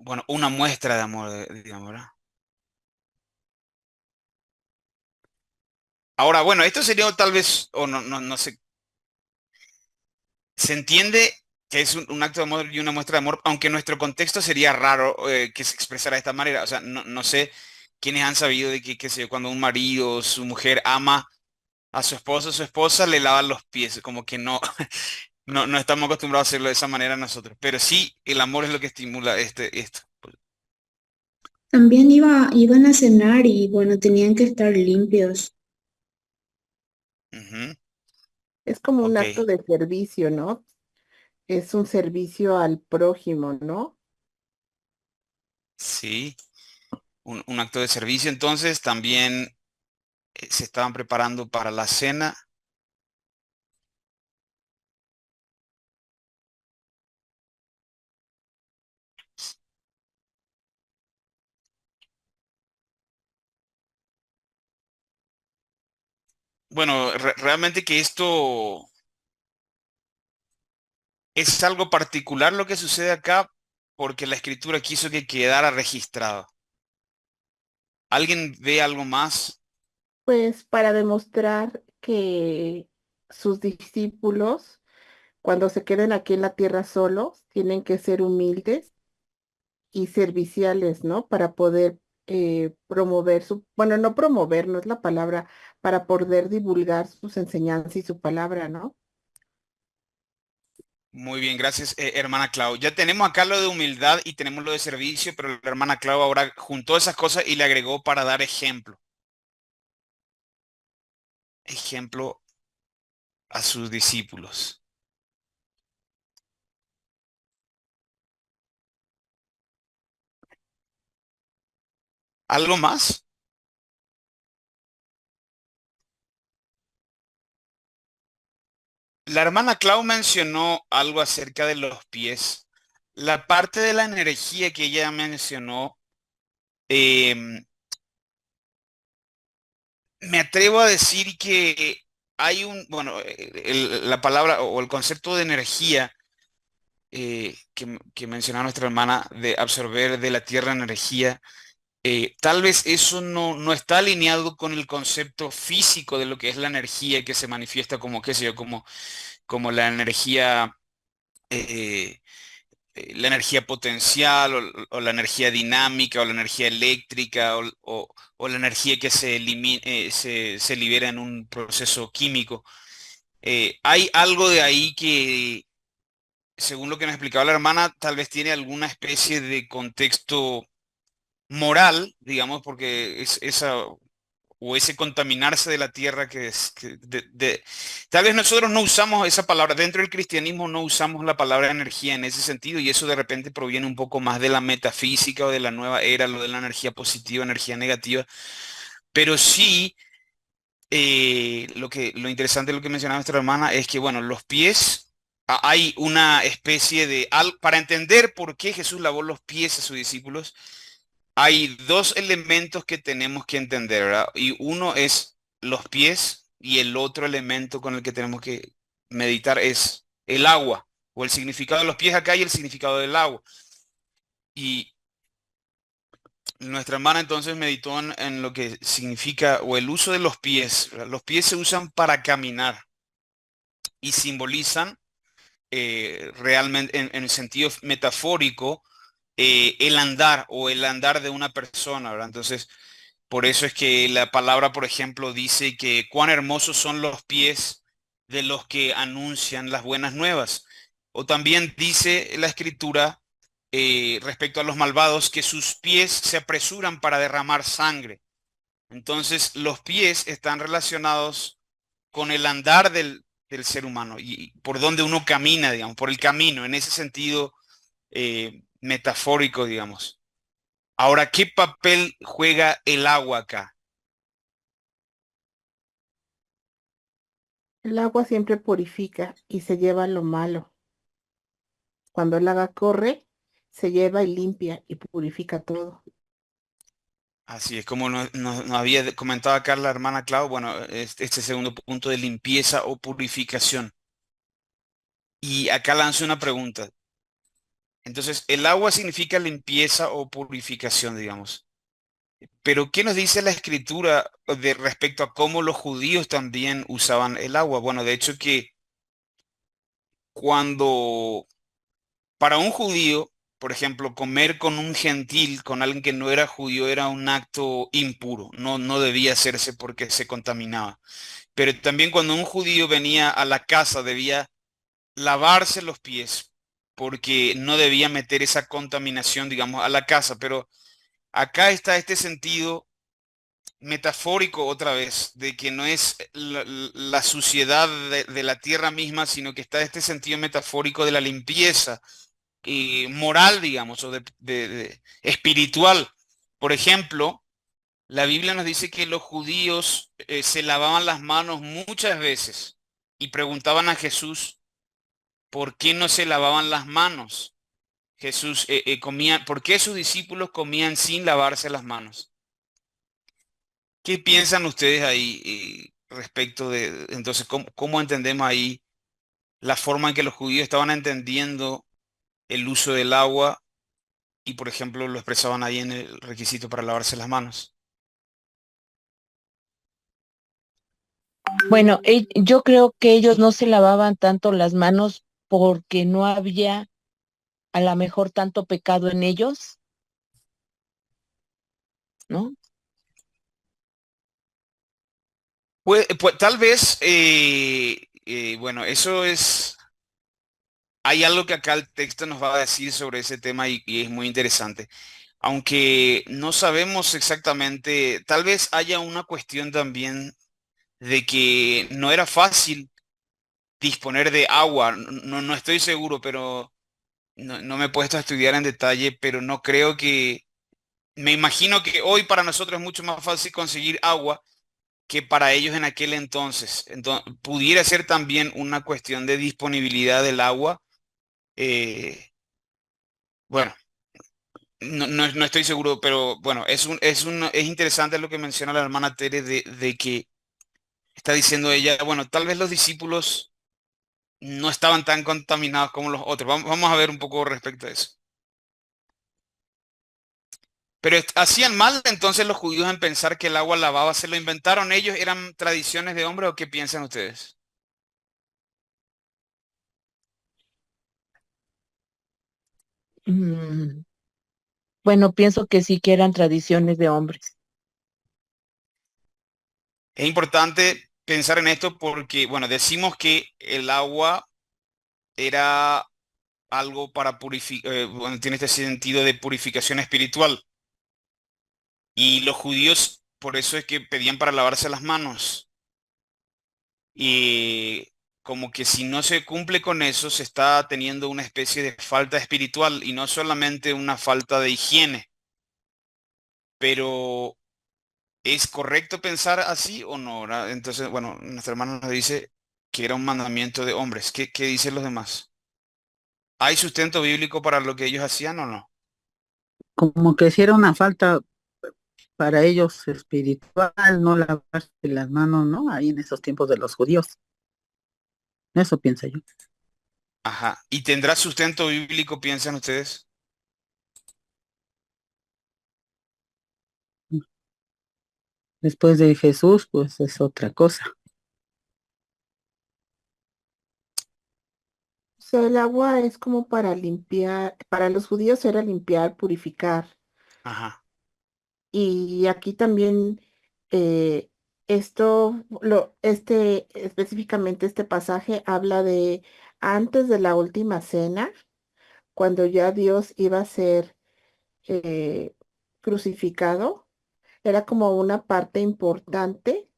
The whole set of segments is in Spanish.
bueno, una muestra de amor, digamos, ¿verdad? Ahora, bueno, esto sería tal vez, o no sé, se entiende que es un acto de amor y una muestra de amor, aunque en nuestro contexto sería raro que se expresara de esta manera. O sea, no sé quiénes han sabido de que, qué sé yo, cuando un marido o su mujer ama a su esposa le lava los pies, como que no, no estamos acostumbrados a hacerlo de esa manera nosotros. Pero sí, el amor es lo que estimula esto. También iban a cenar y bueno, tenían que estar limpios. Ujú, Es como un ok, acto de servicio, ¿no? Es un servicio al prójimo, ¿no? sí, un acto de servicio. Entonces también se estaban preparando para la cena. Bueno, realmente que esto es algo particular lo que sucede acá porque la escritura quiso que quedara registrado. ¿Alguien ve algo más? Pues para demostrar que sus discípulos, cuando se queden aquí en la tierra solos, tienen que ser humildes y serviciales, ¿no? Para poder promover bueno, no promover, no es la palabra, para poder divulgar sus enseñanzas y su palabra, ¿no? Muy bien, gracias, hermana Clau. Ya tenemos acá lo de humildad y tenemos lo de servicio, pero la hermana Clau ahora juntó esas cosas y le agregó para dar ejemplo. Ejemplo a sus discípulos. ¿Algo más? La hermana Clau mencionó algo acerca de los pies. La parte de la energía que ella mencionó, em, me atrevo a decir que hay bueno, la palabra o el concepto de energía que menciona nuestra hermana de absorber de la tierra energía, tal vez eso no está alineado con el concepto físico de lo que es la energía que se manifiesta como, qué sé yo, como eh, la energía potencial o la energía dinámica o la energía eléctrica o la energía que se libera en un proceso químico. Hay algo de ahí que, según lo que nos explicaba la hermana, tal vez tiene alguna especie de contexto moral, digamos, porque es esa o ese contaminarse de la tierra que es tal vez nosotros no usamos esa palabra dentro del cristianismo, no usamos la palabra energía en ese sentido, y eso de repente proviene un poco más de la metafísica o de la nueva era, lo de la energía positiva, energía negativa, pero sí lo interesante de lo que mencionaba nuestra hermana es que, bueno, los pies, hay una especie de, para entender por qué Jesús lavó los pies a sus discípulos, hay dos elementos que tenemos que entender, ¿verdad? Y uno es los pies y el otro elemento con el que tenemos que meditar es el agua, o el significado de los pies acá y el significado del agua. Y nuestra hermana entonces meditó en lo que significa o el uso de los pies, ¿verdad? Los pies se usan para caminar y simbolizan realmente en el sentido metafórico el andar o el andar de una persona, ¿verdad? Entonces, por eso es que la palabra, por ejemplo, dice que cuán hermosos son los pies de los que anuncian las buenas nuevas. O también dice la escritura respecto a los malvados que sus pies se apresuran para derramar sangre. Entonces, los pies están relacionados con el andar del ser humano y por donde uno camina, digamos, por el camino, en ese sentido metafórico, digamos. Ahora, ¿qué papel juega el agua acá? El agua siempre purifica y se lleva lo malo. Cuando el agua corre, se lleva y limpia y purifica todo. Así es como nos había comentado acá la hermana Clau, bueno, este segundo punto de limpieza o purificación. Y acá lanzo una pregunta. Entonces, el agua significa limpieza o purificación, digamos. Pero, ¿qué nos dice la escritura de respecto a cómo los judíos también usaban el agua? Bueno, de hecho que cuando para un judío, por ejemplo, comer con un gentil, con alguien que no era judío, era un acto impuro, no debía hacerse porque se contaminaba. Pero también cuando un judío venía a la casa debía lavarse los pies porque no debía meter esa contaminación, digamos, a la casa. Pero acá está este sentido metafórico otra vez, de que no es la suciedad de la tierra misma, sino que está este sentido metafórico de la limpieza moral, digamos, o espiritual. Por ejemplo, la Biblia nos dice que los judíos se lavaban las manos muchas veces y preguntaban a Jesús por qué no se lavaban las manos. Jesús comía, ¿por qué sus discípulos comían sin lavarse las manos? ¿Qué piensan ustedes ahí respecto de, entonces, cómo entendemos ahí la forma en que los judíos estaban entendiendo el uso del agua y, por ejemplo, lo expresaban ahí en el requisito para lavarse las manos? Bueno, yo creo que ellos no se lavaban tanto las manos porque no había a lo mejor tanto pecado en ellos, ¿no? Pues, tal vez, bueno, eso es, hay algo que acá el texto nos va a decir sobre ese tema y es muy interesante. Aunque no sabemos exactamente, tal vez haya una cuestión también de que no era fácil disponer de agua. No estoy seguro, pero no me he puesto a estudiar en detalle, pero no creo que, me imagino que hoy para nosotros es mucho más fácil conseguir agua que para ellos en aquel entonces. Entonces, pudiera ser también una cuestión de disponibilidad del agua. eh, bueno, no estoy seguro, pero bueno, es interesante lo que menciona la hermana Tere de que está diciendo ella, bueno, tal vez los discípulos no estaban tan contaminados como los otros. Vamos a ver un poco respecto a eso. Pero hacían mal entonces los judíos en pensar que el agua lavaba. ¿Se lo inventaron ellos? ¿Eran tradiciones de hombre o qué piensan ustedes? Mm, bueno, pienso que sí que eran tradiciones de hombres. Es importante pensar en esto porque, bueno, decimos que el agua era algo para purificar, bueno, tiene este sentido de purificación espiritual. Y los judíos, por eso es que pedían para lavarse las manos. Y como que si no se cumple con eso, se está teniendo una especie de falta espiritual y no solamente una falta de higiene. Pero, ¿es correcto pensar así o no? ¿Verdad? Entonces, bueno, nuestra hermana nos dice que era un mandamiento de hombres. ¿Qué dicen los demás? ¿Hay sustento bíblico para lo que ellos hacían o no? Como que si era una falta para ellos espiritual, no lavarse las manos, ¿no? Ahí en esos tiempos de los judíos. Eso pienso yo. Ajá. ¿Y tendrá sustento bíblico, piensan ustedes? Después de Jesús, pues es otra cosa. O sea, el agua es como para limpiar, para los judíos era limpiar, purificar. Ajá. Y aquí también eh, específicamente este pasaje habla de antes de la última cena, cuando ya Dios iba a ser eh, crucificado, era como una parte importante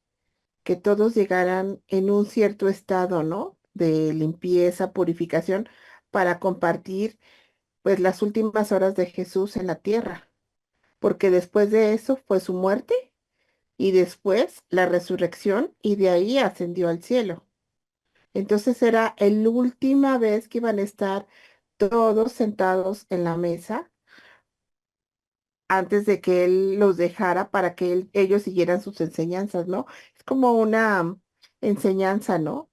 que todos llegaran en un cierto estado, ¿no? De limpieza, purificación, para compartir pues las últimas horas de Jesús en la tierra, porque después de eso fue su muerte y después la resurrección y de ahí ascendió al cielo. Entonces era la última vez que iban a estar todos sentados en la mesa antes de que él los dejara para que ellos siguieran sus enseñanzas, ¿no? Es como una enseñanza, ¿no?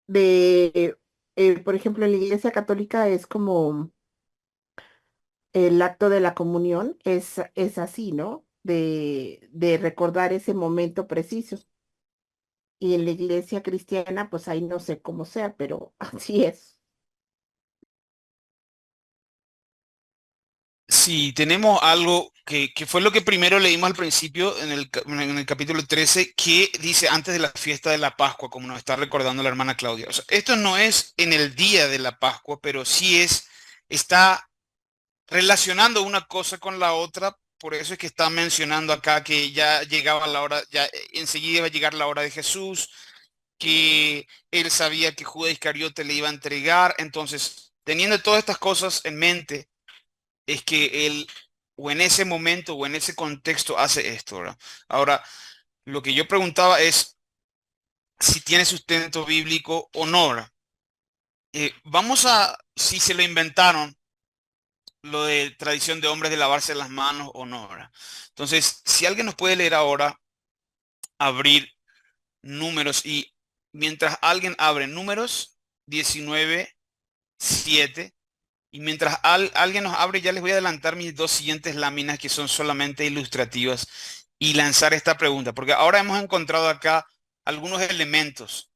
De Por ejemplo, en la Iglesia Católica es como el acto de la comunión, es así, ¿no? De recordar ese momento preciso. Y en la Iglesia Cristiana, pues ahí no sé cómo sea, pero así es. Sí, tenemos algo que fue lo que primero leímos al principio en el capítulo 13, que dice antes de la fiesta de la Pascua, como nos está recordando la hermana Claudia. O sea, esto no es en el día de la Pascua, pero sí está relacionando una cosa con la otra. Por eso es que está mencionando acá que ya llegaba la hora, ya enseguida iba a llegar la hora de Jesús, que él sabía que Judas Iscariote le iba a entregar. Entonces, teniendo todas estas cosas en mente, es que él o en ese momento o en ese contexto hace esto, ¿verdad? Ahora, lo que yo preguntaba es si tiene sustento bíblico o no, ¿verdad? Si se lo inventaron, lo de tradición de hombres de lavarse las manos o no, ¿verdad? Entonces, si alguien nos puede leer ahora, abrir números y mientras alguien abre números 19:7. Y mientras alguien nos abre, ya les voy a adelantar mis dos siguientes láminas que son solamente ilustrativas y lanzar esta pregunta, porque ahora hemos encontrado acá algunos elementos.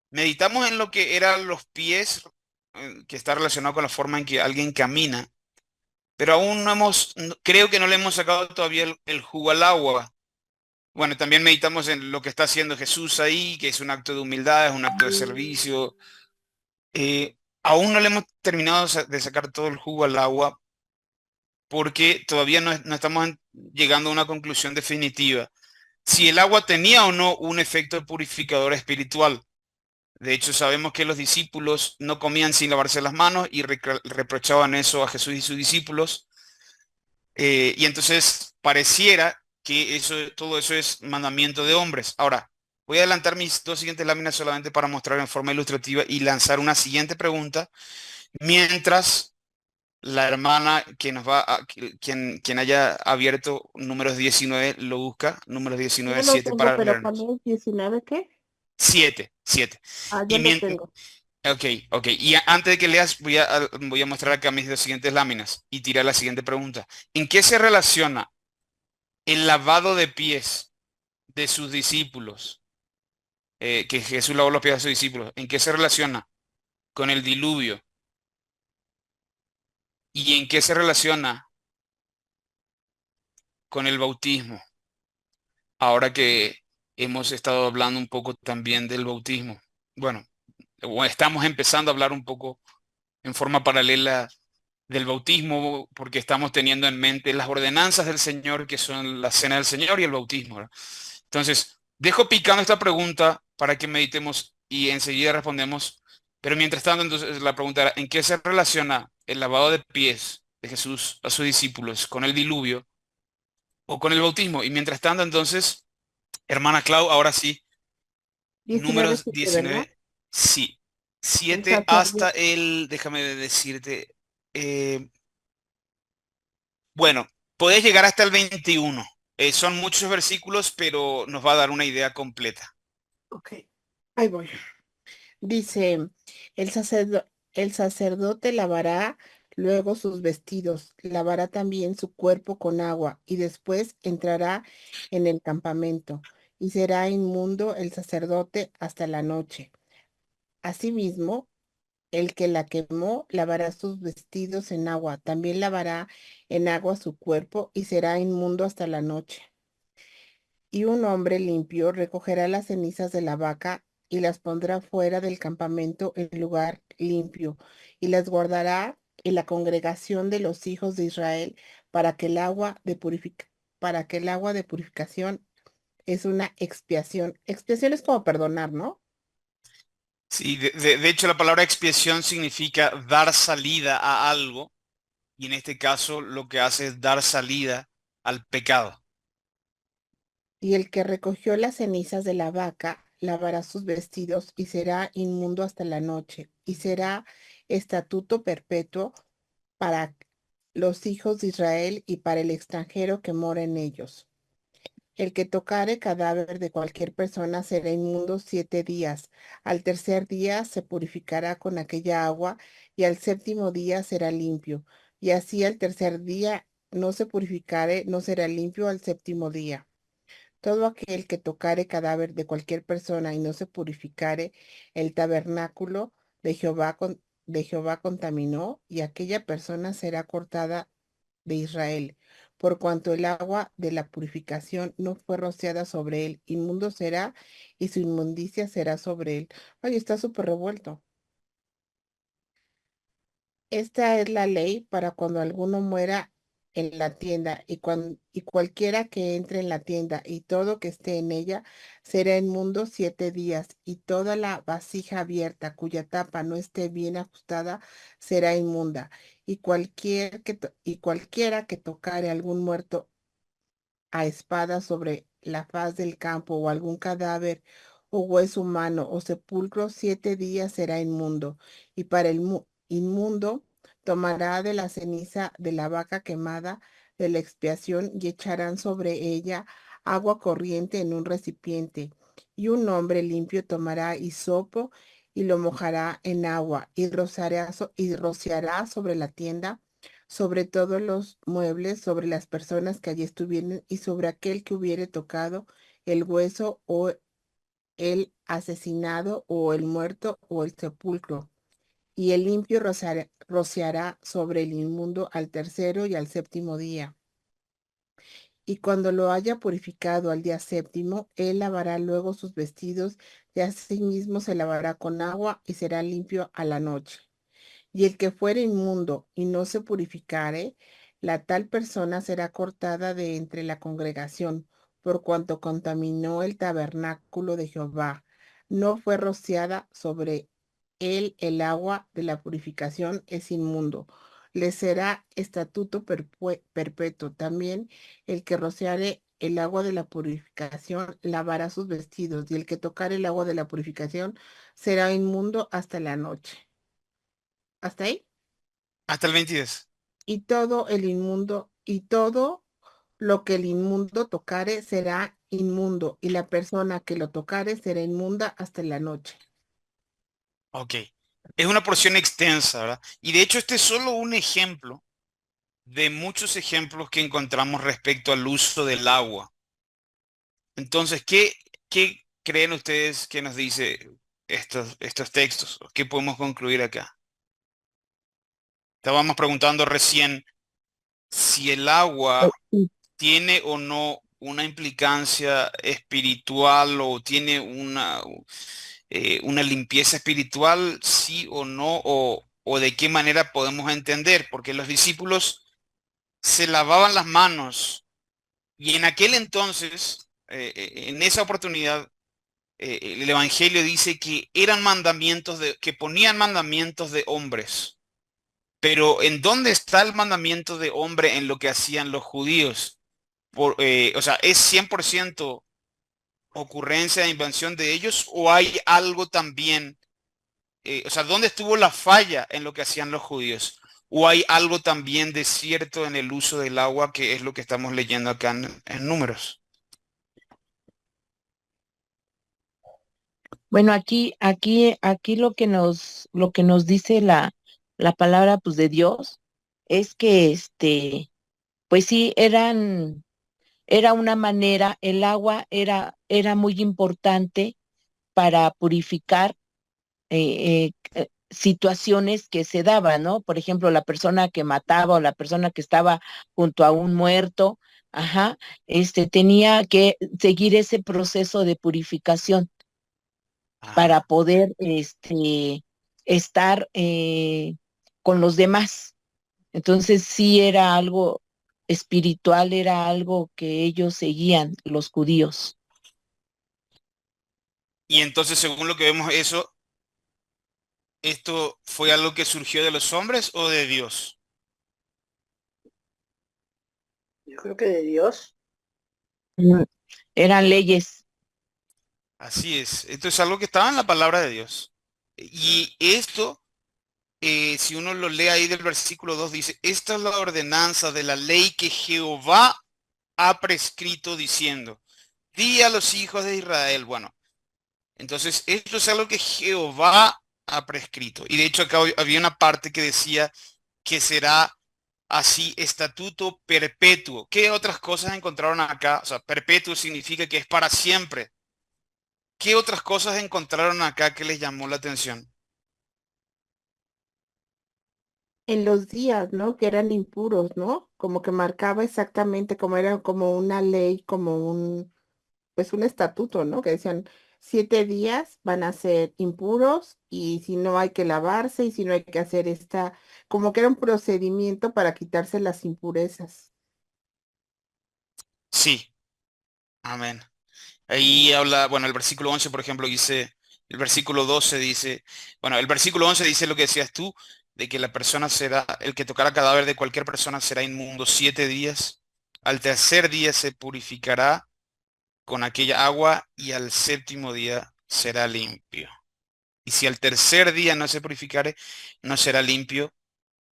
Meditamos en lo que eran los pies, que está relacionado con la forma en que alguien camina, pero aún creo que no le hemos sacado todavía el jugo al agua. Bueno, también meditamos en lo que está haciendo Jesús ahí, que es un acto de humildad, es un acto de servicio. Aún no le hemos terminado de sacar todo el jugo al agua porque todavía no estamos llegando a una conclusión definitiva. Si el agua tenía o no un efecto purificador espiritual. De hecho, sabemos que los discípulos no comían sin lavarse las manos y reprochaban eso a Jesús y sus discípulos. Y entonces pareciera que todo eso es mandamiento de hombres. Ahora, voy a adelantar mis dos siguientes láminas solamente para mostrar en forma ilustrativa y lanzar una siguiente pregunta, mientras la hermana que quien haya abierto números 19 lo busca, números Yo 19 lo 7 tengo, para pero leernos. también 19, ¿qué? 7 7. Ah, yo Y lo mien- tengo. ok, ok. Y antes de que leas, voy a mostrar acá mis dos siguientes láminas y tirar la siguiente pregunta. ¿En qué se relaciona el lavado de pies de sus discípulos? Que Jesús lavó los pies de sus discípulos. ¿En qué se relaciona con el diluvio? ¿Y en qué se relaciona con el bautismo? Ahora que hemos estado hablando un poco también del bautismo. Bueno, o estamos empezando a hablar un poco en forma paralela del bautismo porque estamos teniendo en mente las ordenanzas del Señor, que son la cena del Señor y el bautismo, ¿verdad? Entonces, dejo picando esta pregunta para que meditemos y enseguida respondemos. Pero mientras tanto, entonces la pregunta era, ¿en qué se relaciona el lavado de pies de Jesús a sus discípulos con el diluvio o con el bautismo? Y mientras tanto, entonces, hermana Clau, ahora sí, 19, números 7, ¿verdad? 19, sí. El 7 hasta sacerdote. déjame decirte, bueno, podés llegar hasta el 21. Son muchos versículos, pero nos va a dar una idea completa. Ok, ahí voy. Dice, el sacerdote lavará luego sus vestidos, lavará también su cuerpo con agua y después entrará en el campamento y será inmundo el sacerdote hasta la noche. Asimismo, el que la quemó lavará sus vestidos en agua, también lavará en agua su cuerpo y será inmundo hasta la noche. Y un hombre limpio recogerá las cenizas de la vaca y las pondrá fuera del campamento en lugar limpio, y las guardará en la congregación de los hijos de Israel para que para que el agua de purificación es una expiación. Expiación es como perdonar, ¿no? Sí, de hecho la palabra expiación significa dar salida a algo y en este caso lo que hace es dar salida al pecado. Y el que recogió las cenizas de la vaca lavará sus vestidos y será inmundo hasta la noche, y será estatuto perpetuo para los hijos de Israel y para el extranjero que mora en ellos. El que tocare cadáver de cualquier persona será inmundo 7 días. Al tercer día se purificará con aquella agua y al séptimo día será limpio. Y así al tercer día no se purificare, no será limpio al séptimo día. Todo aquel que tocare cadáver de cualquier persona y no se purificare, el tabernáculo de Jehová contaminó, y aquella persona será cortada de Israel, por cuanto el agua de la purificación no fue rociada sobre él, inmundo será y su inmundicia será sobre él. Ay, está súper revuelto. Esta es la ley para cuando alguno muera en la tienda y cualquiera que entre en la tienda y todo que esté en ella será inmundo 7 días y toda la vasija abierta cuya tapa no esté bien ajustada será inmunda y cualquiera que tocare algún muerto a espada sobre la faz del campo o algún cadáver o hueso humano o sepulcro 7 días será inmundo y para el inmundo tomará de la ceniza de la vaca quemada de la expiación y echarán sobre ella agua corriente en un recipiente y un hombre limpio tomará hisopo y lo mojará en agua y rociará sobre la tienda sobre todos los muebles, sobre las personas que allí estuvieren y sobre aquel que hubiere tocado el hueso o el asesinado o el muerto o el sepulcro. Y el limpio rociará sobre el inmundo al tercero y al séptimo día. Y cuando lo haya purificado al día séptimo, él lavará luego sus vestidos y asimismo se lavará con agua y será limpio a la noche. Y el que fuere inmundo y no se purificare, la tal persona será cortada de entre la congregación, por cuanto contaminó el tabernáculo de Jehová. No fue rociada sobre él el agua de la purificación, es inmundo. Le será estatuto perpetuo. También el que rociare el agua de la purificación lavará sus vestidos, y el que tocare el agua de la purificación será inmundo hasta la noche. ¿Hasta ahí? Hasta el 22. Y todo lo que el inmundo tocare será inmundo, y la persona que lo tocare será inmunda hasta la noche. Ok. Es una porción extensa, ¿verdad? Y de hecho este es solo un ejemplo de muchos ejemplos que encontramos respecto al uso del agua. Entonces, ¿qué creen ustedes que nos dice estos textos? ¿Qué podemos concluir acá? Estábamos preguntando recién si el agua Sí. tiene o no una implicancia espiritual o tiene una limpieza espiritual, sí o no, o de qué manera podemos entender, porque los discípulos se lavaban las manos y en aquel entonces, en esa oportunidad, el Evangelio dice que eran mandamientos que ponían mandamientos de hombres. Pero ¿en dónde está el mandamiento de hombre en lo que hacían los judíos? O sea, ¿es 100% ocurrencia de invención de ellos o hay algo también, o sea, ¿dónde estuvo la falla en lo que hacían los judíos? ¿O hay algo también de cierto en el uso del agua, que es lo que estamos leyendo acá en Números? Bueno, aquí lo que nos dice la palabra, pues, de Dios, es que pues sí, era una manera, el agua era muy importante para purificar situaciones que se daban, ¿no? Por ejemplo, la persona que mataba o la persona que estaba junto a un muerto, ajá, tenía que seguir ese proceso de purificación para Ajá. poder estar con los demás. Entonces sí era algo espiritual, era algo que ellos seguían, los judíos. Y entonces, según lo que vemos, ¿esto fue algo que surgió de los hombres o de Dios? Yo creo que de Dios. Mm, Eran leyes. Así es. Esto es algo que estaba en la palabra de Dios. Y esto, si uno lo lee ahí del versículo 2 dice, esta es la ordenanza de la ley que Jehová ha prescrito diciendo. di a los hijos de Israel. Bueno, entonces esto es algo que Jehová ha prescrito. Y de hecho acá había una parte que decía que será así estatuto perpetuo. ¿Qué otras cosas encontraron acá? O sea, perpetuo significa que es para siempre. ¿Qué otras cosas encontraron acá que les llamó la atención? En los días, ¿no? Que eran impuros, ¿no? Como que marcaba exactamente como era como una ley, como pues un estatuto, ¿no? Que decían 7 días van a ser impuros y si no hay que lavarse y si no hay que hacer como que era un procedimiento para quitarse las impurezas. Sí, amén. Ahí habla, bueno, el versículo 11, por ejemplo, dice, el versículo 12 dice, bueno, el versículo 11 dice lo que decías tú, de que la persona será, el que tocara cadáver de cualquier persona será inmundo 7 días. Al tercer día se purificará con aquella agua y al séptimo día será limpio. Y si al tercer día no se purificare, no será limpio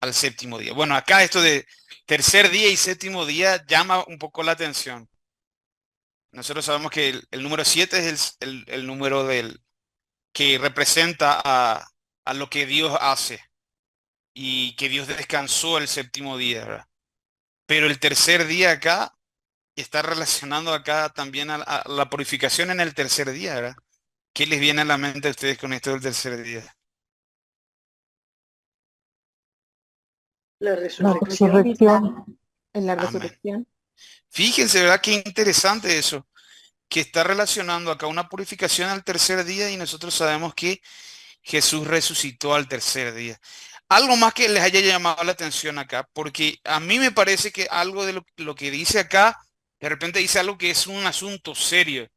al séptimo día. Bueno, acá esto de tercer día y séptimo día llama un poco la atención. Nosotros sabemos que el número 7 es el número que representa a lo que Dios hace y que Dios descansó el séptimo día, ¿verdad? Pero el tercer día acá está relacionando acá también a la purificación en el tercer día, ¿verdad? ¿Qué les viene a la mente a ustedes con esto del tercer día? La La resurrección. resurrección. En la Amén. resurrección. Fíjense, ¿verdad? Qué interesante eso, que está relacionando acá una purificación al tercer día y nosotros sabemos que Jesús resucitó al tercer día. Algo más que les haya llamado la atención acá, porque a mí me parece que algo de lo que dice acá, de repente dice algo que es un asunto serio.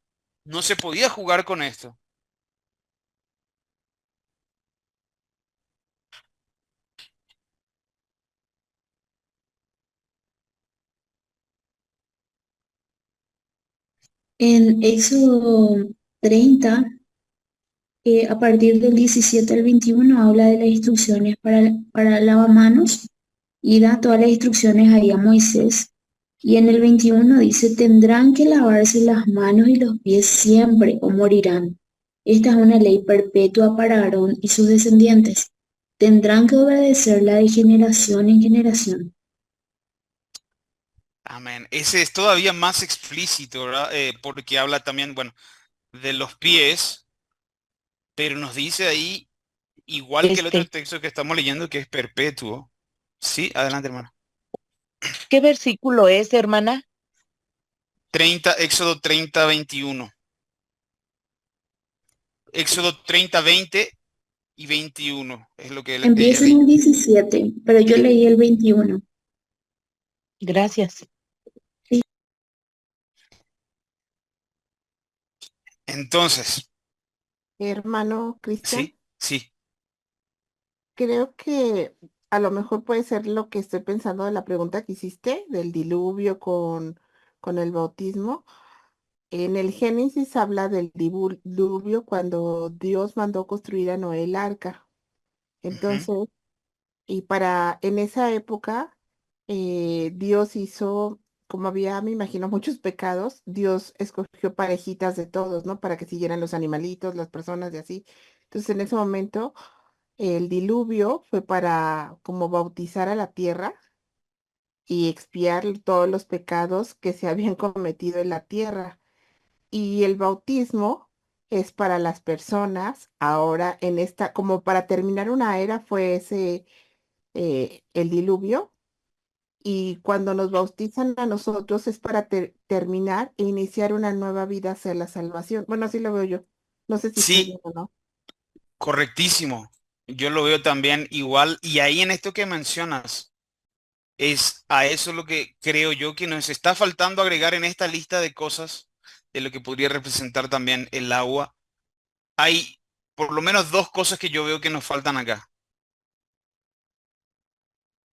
No se podía jugar con esto. En Éxodo 30, a partir del 17 al 21, habla de las instrucciones para el lavamanos y da todas las instrucciones ahí a Moisés. Y en el 21 dice, tendrán que lavarse las manos y los pies siempre o morirán. Esta es una ley perpetua para Aarón y sus descendientes. Tendrán que obedecerla de generación en generación. Amén. Ese es todavía más explícito, ¿verdad? Porque habla también, bueno, de los pies, pero nos dice ahí, igual que el otro Este, texto que estamos leyendo, que es perpetuo. Sí, adelante, hermano. ¿qué versículo es, hermana? 30, Éxodo 30, 21. Éxodo 30, 20 y 21 es lo que ella Empieza en leí. el 17, pero yo leí el 21. Gracias. Sí. Entonces, Hermano Cristian, sí, sí, creo que a lo mejor puede ser lo que estoy pensando de la pregunta que hiciste, del diluvio con el bautismo. En el Génesis habla del diluvio cuando Dios mandó construir a Noé el arca. ujú, Entonces, en esa época, Dios hizo, como había, me imagino, muchos pecados, Dios escogió parejitas de todos, ¿no? Para que siguieran los animalitos, las personas y así. Entonces, en ese momento, el diluvio fue para como bautizar a la tierra y expiar todos los pecados que se habían cometido en la tierra. Y el bautismo es para las personas ahora en esta, como para terminar una era fue el diluvio. Y cuando nos bautizan a nosotros es para terminar e iniciar una nueva vida hacia la salvación. Bueno, así lo veo yo. No sé si estoy sí, bien o no. correctísimo. Yo lo veo también igual. Y ahí en esto que mencionas, es a eso lo que creo yo que nos está faltando agregar en esta lista de cosas de lo que podría representar también el agua. Hay por lo menos dos cosas que yo veo que nos faltan acá.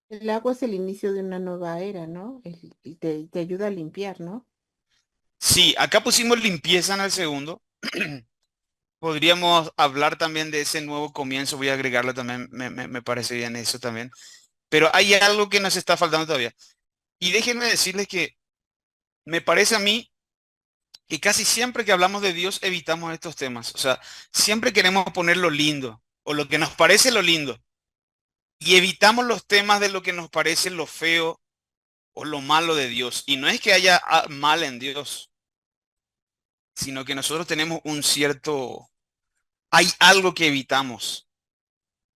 El agua es el inicio de una nueva era, ¿no? Y te ayuda a limpiar, ¿no? Sí, acá pusimos limpieza en el segundo. Podríamos hablar también de ese nuevo comienzo. Voy a agregarlo también. Me parece bien eso también. Pero hay algo que nos está faltando todavía. Y déjenme decirles que me parece a mí Y casi siempre que hablamos de Dios evitamos estos temas. O sea, siempre queremos poner lo lindo o lo que nos parece lo lindo. Y evitamos los temas de lo que nos parece lo feo o lo malo de Dios. Y no es que haya mal en Dios, sino que nosotros tenemos hay algo que evitamos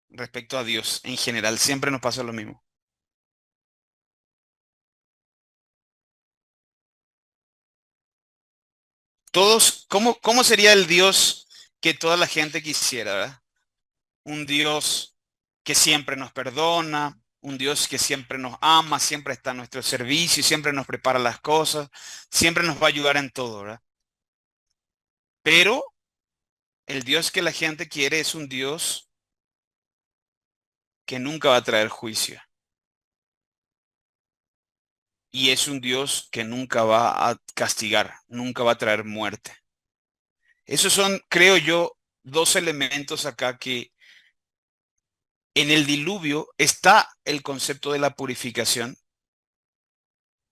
respecto a Dios en general. Siempre nos pasa lo mismo. Todos, ¿cómo sería el Dios que toda la gente quisiera, verdad? Un Dios que siempre nos perdona, un Dios que siempre nos ama, siempre está a nuestro servicio, siempre nos prepara las cosas, siempre nos va a ayudar en todo, ¿verdad? Pero el Dios que la gente quiere es un Dios que nunca va a traer juicio. Y es un Dios que nunca va a castigar, nunca va a traer muerte. Esos son, creo yo, dos elementos acá que en el diluvio está el concepto de la purificación,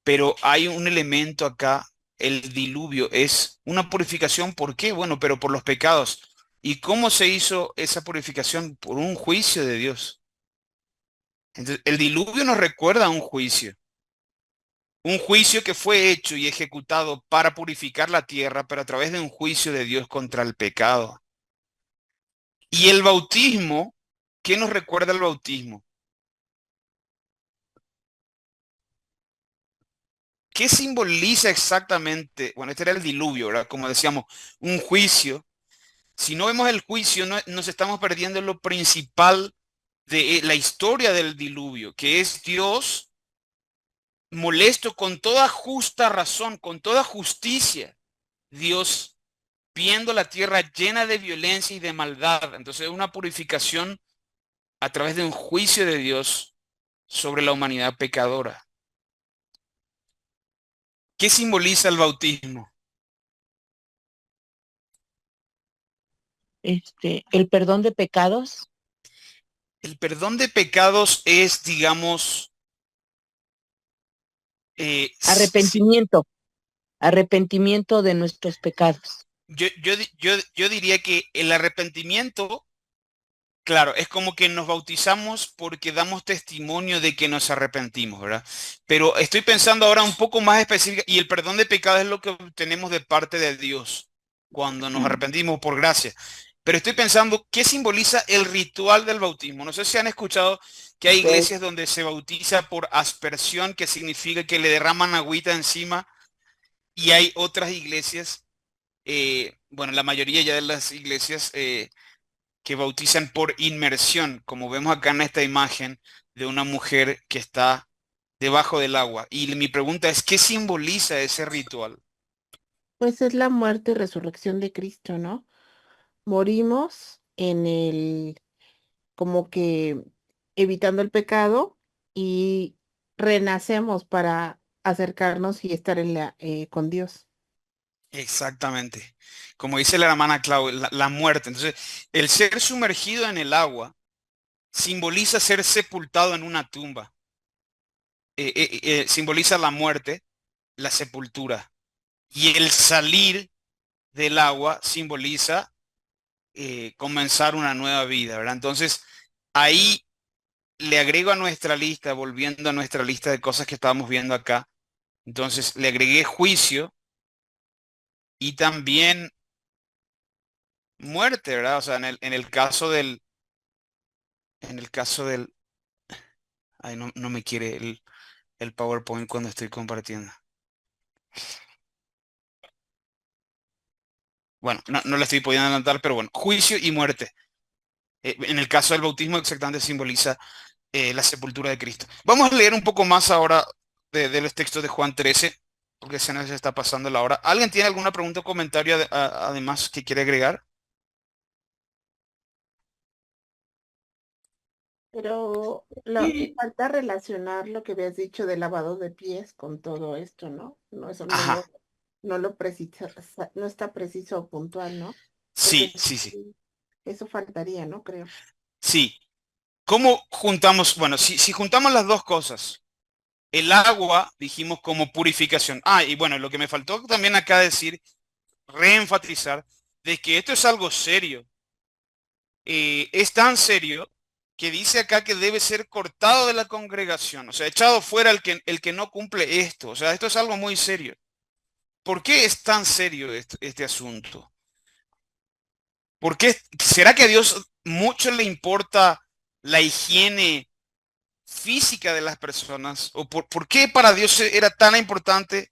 pero hay un elemento acá, el diluvio es una purificación, ¿por qué? Bueno, pero por los pecados. ¿Y cómo se hizo esa purificación? Por un juicio de Dios. Entonces, el diluvio nos recuerda a un juicio que fue hecho y ejecutado para purificar la tierra, pero a través de un juicio de Dios contra el pecado. Y el bautismo, ¿qué nos recuerda el bautismo? ¿Qué simboliza exactamente? Bueno, este era el diluvio, ¿verdad? Como decíamos, un juicio. Si no vemos el juicio, nos estamos perdiendo lo principal de la historia del diluvio, que es Dios molesto con toda justa razón, con toda justicia. Dios viendo la tierra llena de violencia y de maldad. Entonces, una purificación a través de un juicio de Dios sobre la humanidad pecadora. ¿Qué simboliza el bautismo? El perdón de pecados, El perdón de pecados es, digamos, arrepentimiento, arrepentimiento de nuestros pecados. yo diría que el arrepentimiento, claro, es como que nos bautizamos porque damos testimonio de que nos arrepentimos, ¿verdad? Pero estoy pensando ahora un poco más específico, y el perdón de pecados es lo que obtenemos de parte de Dios cuando nos arrepentimos por gracia. Pero estoy pensando, ¿qué simboliza el ritual del bautismo? No sé si han escuchado que hay Ok. iglesias donde se bautiza por aspersión, que significa que le derraman agüita encima, y hay otras iglesias, bueno, la mayoría ya de las iglesias que bautizan por inmersión, como vemos acá en esta imagen de una mujer que está debajo del agua. Y mi pregunta es, ¿qué simboliza ese ritual? Pues es la muerte y resurrección de Cristo, ¿no? Morimos como que evitando el pecado y renacemos para acercarnos y estar con Dios. Exactamente. Como dice la hermana Clau, la muerte. Entonces, el ser sumergido en el agua simboliza ser sepultado en una tumba. Simboliza la muerte, la sepultura. Y el salir del agua simboliza comenzar una nueva vida, ¿verdad? Entonces, ahí le agrego a nuestra lista, volviendo a nuestra lista de cosas que estábamos viendo acá. Entonces, le agregué juicio y también muerte, ¿verdad? O sea, en el caso del, ay, no me quiere el PowerPoint cuando estoy compartiendo. Bueno, no le estoy pudiendo adelantar, pero bueno, juicio y muerte. En el caso del bautismo exactamente simboliza la sepultura de Cristo. Vamos a leer un poco más ahora de los textos de Juan 13, porque se nos está pasando la hora. ¿Alguien tiene alguna pregunta o comentario además que quiere agregar? Pero falta relacionar lo que habías dicho de lavado de pies con todo esto, ¿no? No, eso Ajá, no lo precisa, no está preciso o puntual, ¿no? sí, Porque sí, sí, sí, eso faltaría, ¿no? Creo. sí. ¿Cómo juntamos? Bueno, si juntamos las dos cosas, el agua, dijimos como purificación. Ah, y bueno, lo que me faltó también acá decir reenfatizar de que esto es algo serio. Es tan serio que dice acá que debe ser cortado de la congregación, o sea, echado fuera el que no cumple esto. O sea, esto es algo muy serio. ¿Por qué es tan serio este asunto? ¿Por qué será que a Dios mucho le importa la higiene física de las personas? ¿O por qué para Dios era tan importante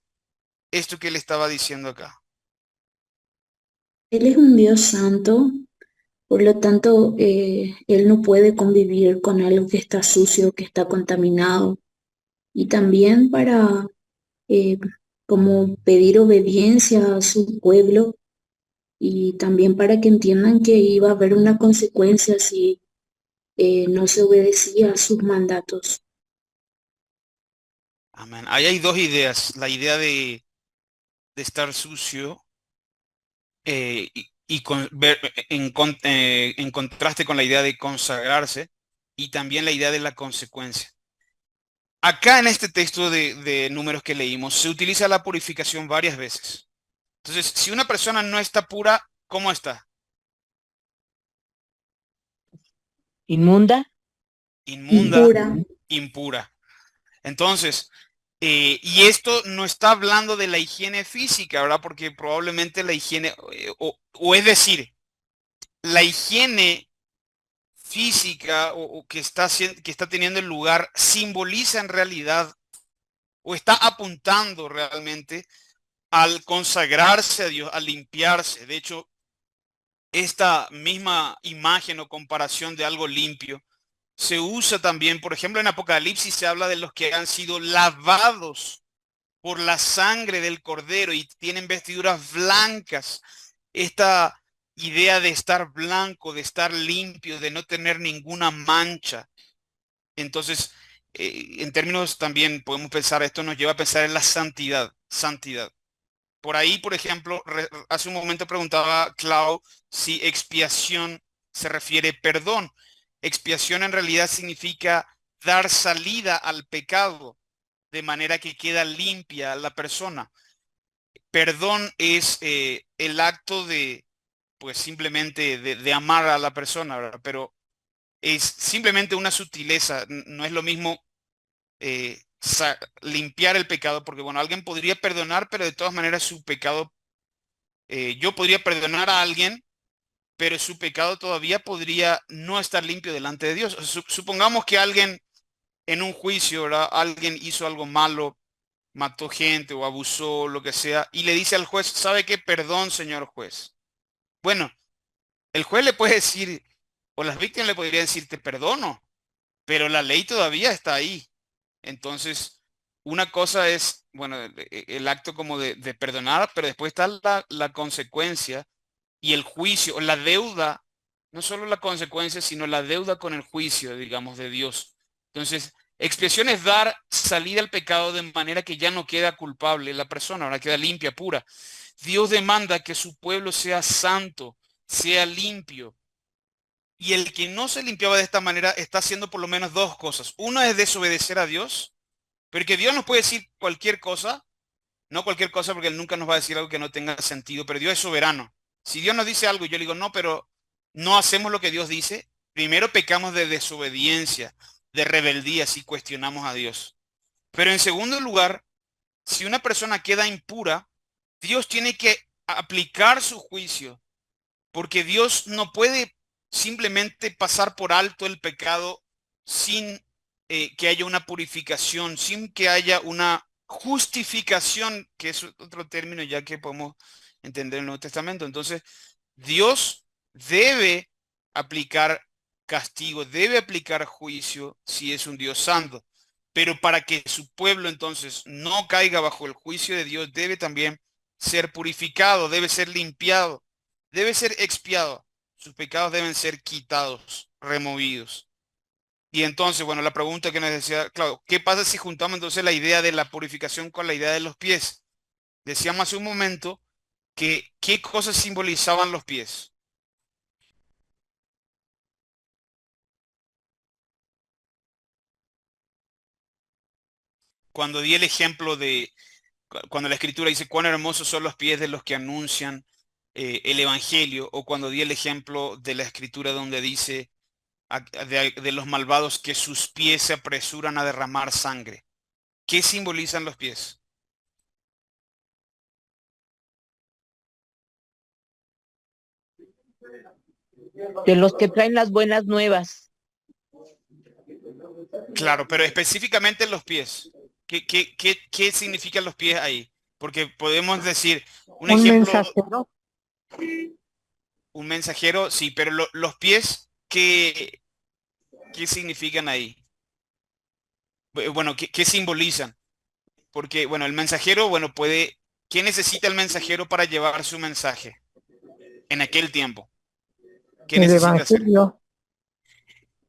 esto que le estaba diciendo acá? Él es un Dios santo, por lo tanto, Él no puede convivir con algo que está sucio, que está contaminado. Y también para eh, como pedir obediencia a su pueblo y también para que entiendan que iba a haber una consecuencia si no se obedecía a sus mandatos. Amén. Ahí hay dos ideas. La idea de estar sucio en contraste con la idea de consagrarse y también la idea de la consecuencia. Acá en este texto de números que leímos se utiliza la purificación varias veces. Entonces, si una persona no está pura, ¿cómo está? ¿Inmunda? Inmunda, Impura. impura. Entonces, y esto no está hablando de la higiene física, ¿verdad? Porque probablemente la higiene, o es decir, la higiene física o que está teniendo el lugar simboliza en realidad o está apuntando realmente al consagrarse a Dios, a limpiarse. De hecho, esta misma imagen o comparación de algo limpio se usa también, por ejemplo, en Apocalipsis se habla de los que han sido lavados por la sangre del cordero y tienen vestiduras blancas. Esta idea de estar blanco, de estar limpio, de no tener ninguna mancha. Entonces, en términos también podemos pensar, esto nos lleva a pensar en la santidad, santidad. Por ahí, por ejemplo, hace un momento preguntaba Clau si expiación se refiere perdón. Expiación en realidad significa dar salida al pecado de manera que queda limpia la persona. Perdón es el acto de, pues simplemente de amar a la persona, ¿verdad? Pero es simplemente una sutileza, no es lo mismo limpiar el pecado, porque bueno, alguien podría perdonar, pero de todas maneras su pecado, yo podría perdonar a alguien, pero su pecado todavía podría no estar limpio delante de Dios. Supongamos que alguien en un juicio, ¿verdad? Alguien hizo algo malo, mató gente o abusó, lo que sea, y le dice al juez, ¿sabe qué? Perdón, señor juez. Bueno, el juez le puede decir, o las víctimas le podrían decir, te perdono, pero la ley todavía está ahí. Entonces, una cosa es, bueno, el acto como de perdonar, pero después está la consecuencia y el juicio, la deuda, no solo la consecuencia, sino la deuda con el juicio, digamos, de Dios. Entonces, expiación es dar salida al pecado de manera que ya no queda culpable la persona, ahora queda limpia, pura. Dios demanda que su pueblo sea santo, sea limpio. Y el que no se limpiaba de esta manera está haciendo por lo menos dos cosas. Una es desobedecer a Dios, porque Dios nos puede decir cualquier cosa, no cualquier cosa porque Él nunca nos va a decir algo que no tenga sentido, pero Dios es soberano. Si Dios nos dice algo y yo le digo, no, pero no hacemos lo que Dios dice, primero pecamos de desobediencia, de rebeldía si cuestionamos a Dios. Pero en segundo lugar, si una persona queda impura, Dios tiene que aplicar su juicio, porque Dios no puede simplemente pasar por alto el pecado sin que haya una purificación, sin que haya una justificación, que es otro término ya que podemos entender en el Nuevo Testamento. Entonces, Dios debe aplicar castigo, debe aplicar juicio si es un Dios santo. Pero para que su pueblo entonces no caiga bajo el juicio de Dios, debe también ser purificado, debe ser limpiado, debe ser expiado. Sus pecados deben ser quitados, removidos. Y entonces, bueno, la pregunta que nos decía, claro, ¿qué pasa si juntamos entonces la idea de la purificación con la idea de los pies? Decíamos hace un momento que qué cosas simbolizaban los pies. Cuando di el ejemplo de, cuando la escritura dice cuán hermosos son los pies de los que anuncian el Evangelio, o cuando di el ejemplo de la escritura donde dice de los malvados que sus pies se apresuran a derramar sangre. ¿Qué simbolizan los pies? De los que traen las buenas nuevas. Claro, pero específicamente los pies. ¿Qué significan los pies ahí? Porque podemos decir, un Un ejemplo, mensajero, un mensajero, sí, pero los pies, ¿qué significan ahí? Bueno, ¿qué simbolizan? Porque, bueno, el mensajero, bueno, ¿qué necesita el mensajero para llevar su mensaje en aquel tiempo? ¿Qué el necesita hacer? evangelio,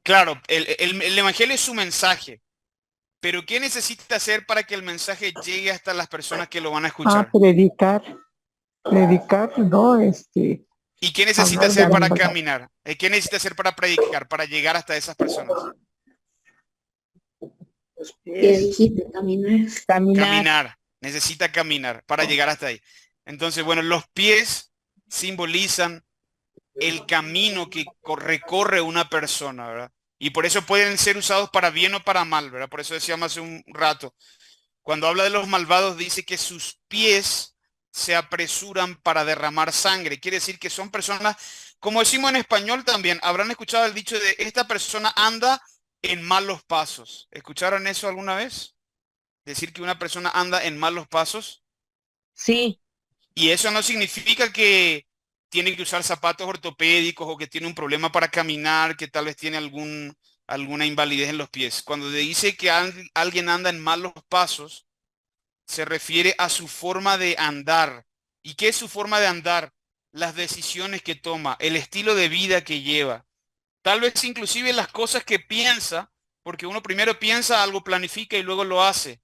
Claro, el evangelio es su mensaje, pero ¿qué necesita hacer para que el mensaje llegue hasta las personas que lo van a escuchar? predicar, ¿no? ¿Y qué necesita Hablar de hacer la para verdad. caminar? ¿Qué necesita hacer para predicar, para llegar hasta esas personas? Los ¿Qué pies. dijiste? Caminar. Caminar. Caminar, necesita caminar para llegar hasta ahí. Entonces, bueno, los pies simbolizan el camino que recorre una persona, ¿verdad? Y por eso pueden ser usados para bien o para mal, ¿verdad? Por eso decíamos hace un rato, cuando habla de los malvados dice que sus pies se apresuran para derramar sangre. Quiere decir que son personas, como decimos en español también, habrán escuchado el dicho de esta persona anda en malos pasos. ¿Escucharon eso alguna vez? Decir que una persona anda en malos pasos. Sí, Y eso no significa que tiene que usar zapatos ortopédicos o que tiene un problema para caminar, que tal vez tiene alguna invalidez en los pies. Cuando dice que alguien anda en malos pasos, se refiere a su forma de andar. ¿Y qué es su forma de andar? Las decisiones que toma, el estilo de vida que lleva. Tal vez inclusive las cosas que piensa, porque uno primero piensa algo, planifica y luego lo hace.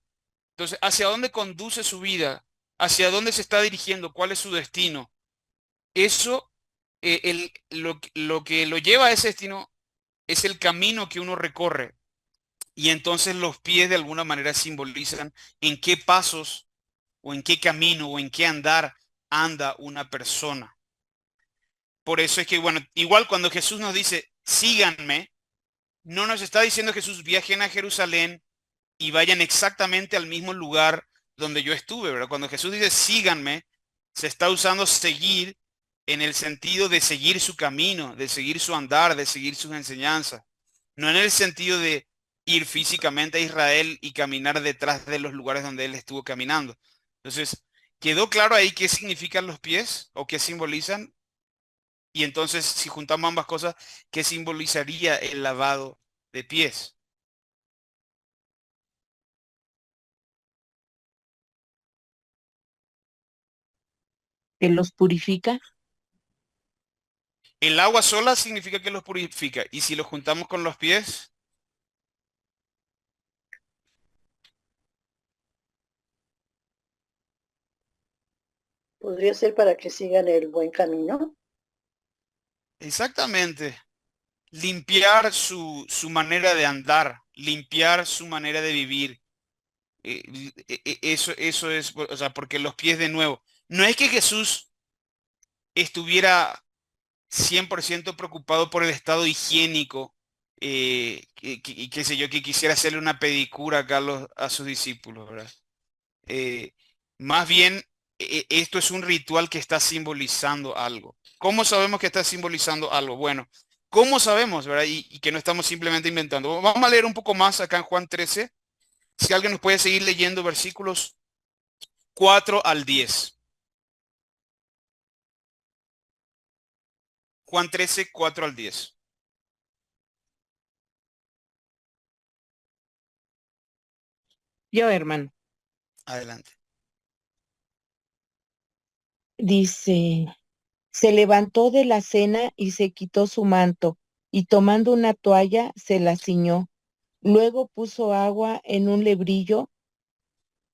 Entonces, ¿hacia dónde conduce su vida? ¿Hacia dónde se está dirigiendo? ¿Cuál es su destino? Eso, lo que lo lleva a ese destino es el camino que uno recorre. Y entonces los pies de alguna manera simbolizan en qué pasos o en qué camino o en qué andar anda una persona. Por eso es que, bueno, igual cuando Jesús nos dice, síganme, no nos está diciendo Jesús, viajen a Jerusalén y vayan exactamente al mismo lugar donde yo estuve, ¿verdad? Cuando Jesús dice síganme, se está usando seguir en el sentido de seguir su camino, de seguir su andar, de seguir sus enseñanzas. No en el sentido de ir físicamente a Israel y caminar detrás de los lugares donde él estuvo caminando. Entonces, ¿quedó claro ahí qué significan los pies o qué simbolizan? Y entonces, si juntamos ambas cosas, ¿qué simbolizaría el lavado de pies? que los purifica. El agua sola significa que los purifica. Y si los juntamos con los pies, Podría ser para que sigan el buen camino. exactamente. Limpiar su manera de andar, limpiar su manera de vivir. Eso es, o sea, porque los pies de nuevo. No es que Jesús estuviera 100% preocupado por el estado higiénico, y qué sé yo, que quisiera hacerle una pedicura acá a sus discípulos, ¿verdad? Eh, Más bien, esto es un ritual que está simbolizando algo. ¿Cómo sabemos que está simbolizando algo? Bueno, ¿cómo sabemos, verdad? Y que no estamos simplemente inventando. Vamos a leer un poco más acá en Juan 13. Si alguien nos puede seguir leyendo versículos 4 al 10. Juan 13, 4 al 10. Yo, hermano, Adelante. dice, se levantó de la cena y se quitó su manto, y tomando una toalla se la ciñó. Luego puso agua en un lebrillo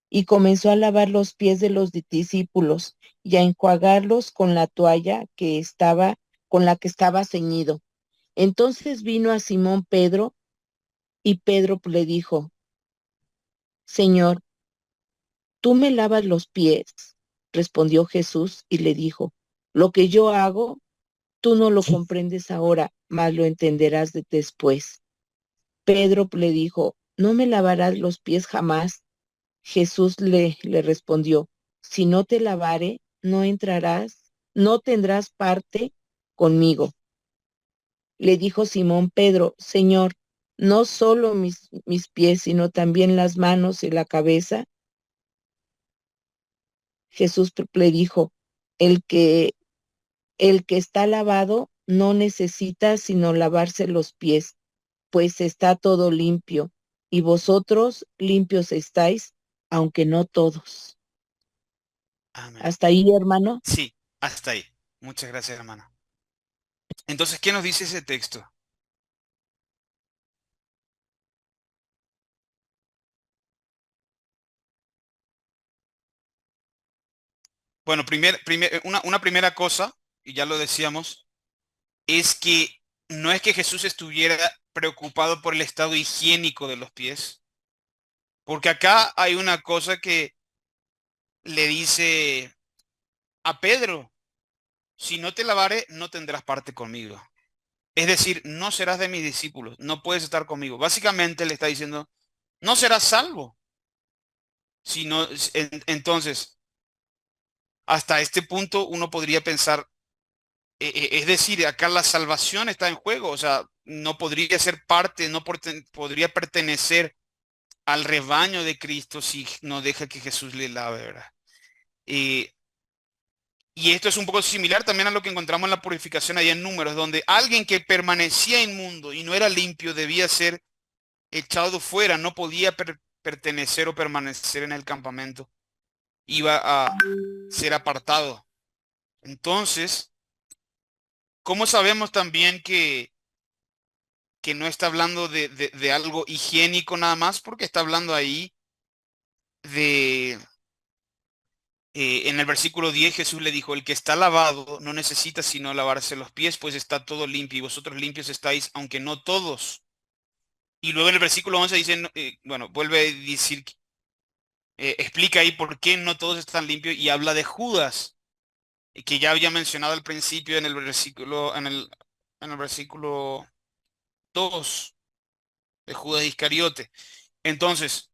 y comenzó a lavar los pies de los discípulos y a enjuagarlos con la toalla con la que estaba ceñido. Entonces vino a Simón Pedro y Pedro le dijo, Señor, ¿tú me lavas los pies? Respondió Jesús y le dijo, Lo que yo hago, tú no lo comprendes ahora, mas lo entenderás después. Pedro le dijo, ¿no me lavarás los pies jamás? Jesús le respondió, si no te lavare, no entrarás, no tendrás parte conmigo. Le dijo Simón Pedro, Señor, no solo mis pies, sino también las manos y la cabeza. Jesús le dijo, el que, el que está lavado no necesita sino lavarse los pies, pues está todo limpio, y vosotros limpios estáis, aunque no todos. Amén. Hasta ahí, hermano. Sí, hasta ahí. Muchas gracias, hermana. Entonces, ¿qué nos dice ese texto? Bueno, una primera cosa, y ya lo decíamos, es que no es que Jesús estuviera preocupado por el estado higiénico de los pies, porque acá hay una cosa que le dice a Pedro, si no te lavare, no tendrás parte conmigo. Es decir, no serás de mis discípulos, no puedes estar conmigo. Básicamente le está diciendo, no serás salvo. Sino, entonces, hasta este punto uno podría pensar, es decir, acá la salvación está en juego, o sea, no podría ser parte, no podría pertenecer al rebaño de Cristo si no deja que Jesús le lave, ¿verdad? Eh, y esto es un poco similar también a lo que encontramos en la purificación allá en Números, donde alguien que permanecía inmundo y no era limpio debía ser echado fuera, no podía pertenecer o permanecer en el campamento, iba a ser apartado. Entonces, ¿cómo sabemos también que no está hablando de algo higiénico nada más? Porque está hablando ahí de, en el versículo 10 Jesús le dijo, el que está lavado no necesita sino lavarse los pies, pues está todo limpio y vosotros limpios estáis, aunque no todos. Y luego en el versículo 11 dice, bueno, vuelve a decir, explica ahí por qué no todos están limpios y habla de Judas, que ya había mencionado al principio en el versículo 2 de Judas Iscariote. Entonces,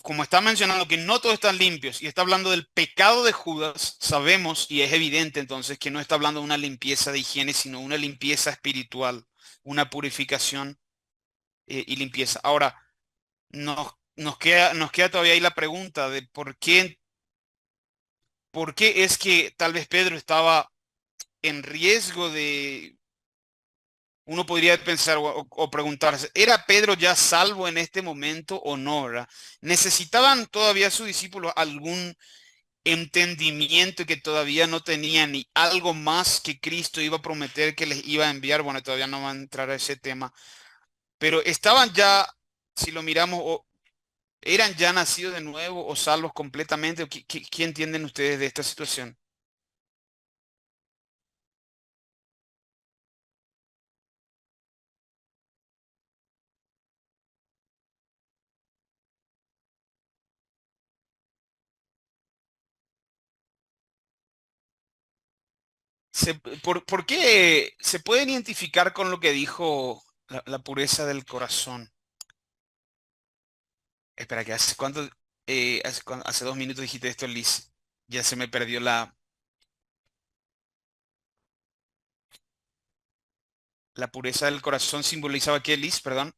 como está mencionando que no todos están limpios y está hablando del pecado de Judas, sabemos y es evidente entonces que no está hablando de una limpieza de higiene, sino una limpieza espiritual, una purificación y limpieza. Ahora, nos queda todavía ahí la pregunta de por qué es que tal vez Pedro estaba en riesgo de, uno podría pensar o preguntarse, ¿era Pedro ya salvo en este momento o no, verdad? ¿Necesitaban todavía sus discípulos algún entendimiento que todavía no tenían y algo más que Cristo iba a prometer que les iba a enviar? Bueno, todavía no va a entrar a ese tema, pero estaban ya, si lo miramos, eran ya nacidos de nuevo o salvos completamente. ¿Qué entienden ustedes de esta situación? ¿Por qué se pueden identificar con lo que dijo la pureza del corazón? Espera, que hace cuánto, hace 2 minutos dijiste esto, Liz. Ya se me perdió la pureza del corazón simbolizaba qué, Liz, perdón.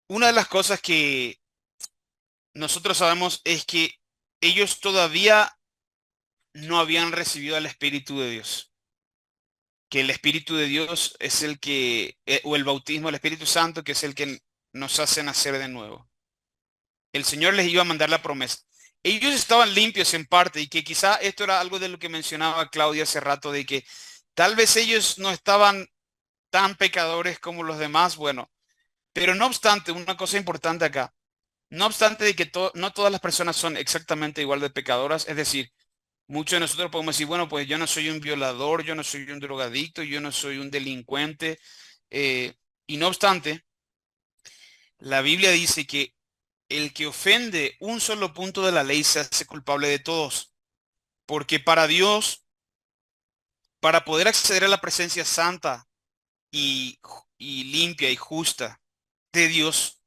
Una de las cosas que nosotros sabemos es que ellos todavía no habían recibido al Espíritu de Dios. Que el Espíritu de Dios es el que, o el bautismo del Espíritu Santo, que es el que nos hace nacer de nuevo. El Señor les iba a mandar la promesa. Ellos estaban limpios en parte y que quizá esto era algo de lo que mencionaba Claudia hace rato, de que tal vez ellos no estaban tan pecadores como los demás, bueno, pero no obstante, una cosa importante acá, no obstante de que no todas las personas son exactamente igual de pecadoras, es decir, muchos de nosotros podemos decir, bueno, pues yo no soy un violador, yo no soy un drogadicto, yo no soy un delincuente, y no obstante, La Biblia dice que el que ofende un solo punto de la ley se hace culpable de todos, porque para Dios, para poder acceder a la presencia santa y limpia y justa de Dios,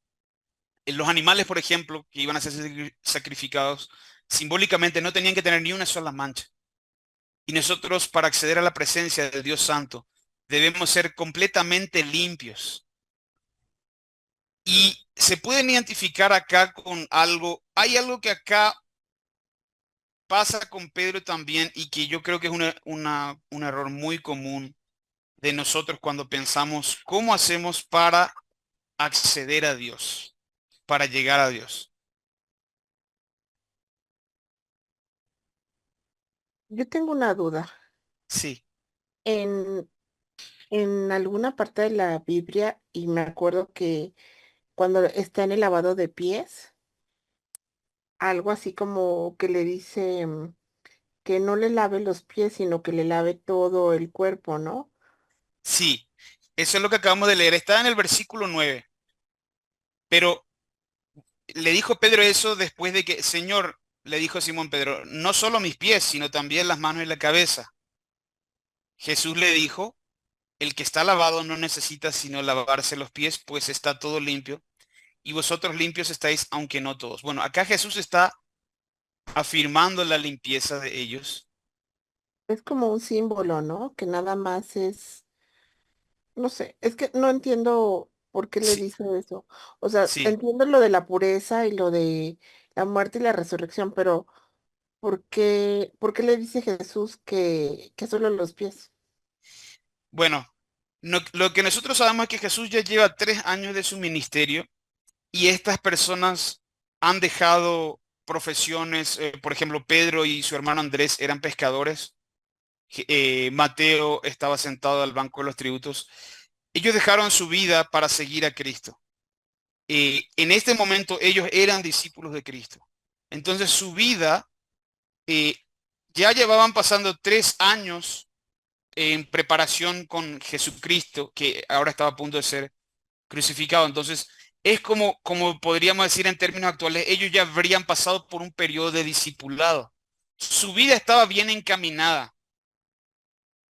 los animales, por ejemplo, que iban a ser sacrificados, simbólicamente no tenían que tener ni una sola mancha. Y nosotros, para acceder a la presencia de Dios Santo, debemos ser completamente limpios. Y se pueden identificar acá con algo. Hay algo que acá pasa con Pedro también y que yo creo que es un error muy común de nosotros cuando pensamos cómo hacemos para acceder a Dios, para llegar a Dios. Yo tengo una duda. Sí, En, en alguna parte de la Biblia, y me acuerdo que cuando está en el lavado de pies, algo así como que le dice que no le lave los pies, sino que le lave todo el cuerpo, ¿no? sí, eso es lo que acabamos de leer. Está en el versículo 9. Pero le dijo Pedro eso después de que, Señor, le dijo Simón Pedro, no solo mis pies, sino también las manos y la cabeza. Jesús le dijo, el que está lavado no necesita sino lavarse los pies, pues está todo limpio, y vosotros limpios estáis, aunque no todos. Bueno, acá Jesús está afirmando la limpieza de ellos. Es como un símbolo, ¿no? Que nada más es, no sé, es que no entiendo por qué le Sí, dice eso. O sea, sí. entiendo lo de la pureza y lo de la muerte y la resurrección, pero por qué le dice Jesús que solo los pies? Bueno, lo que nosotros sabemos es que Jesús ya lleva 3 años de su ministerio y estas personas han dejado profesiones, por ejemplo, Pedro y su hermano Andrés eran pescadores, Mateo estaba sentado al banco de los tributos. Ellos dejaron su vida para seguir a Cristo. En este momento ellos eran discípulos de Cristo. Entonces su vida, eh, ya llevaban pasando 3 años en preparación con Jesucristo, que ahora estaba a punto de ser crucificado. Entonces, es como podríamos decir en términos actuales, ellos ya habrían pasado por un periodo de discipulado. Su vida estaba bien encaminada,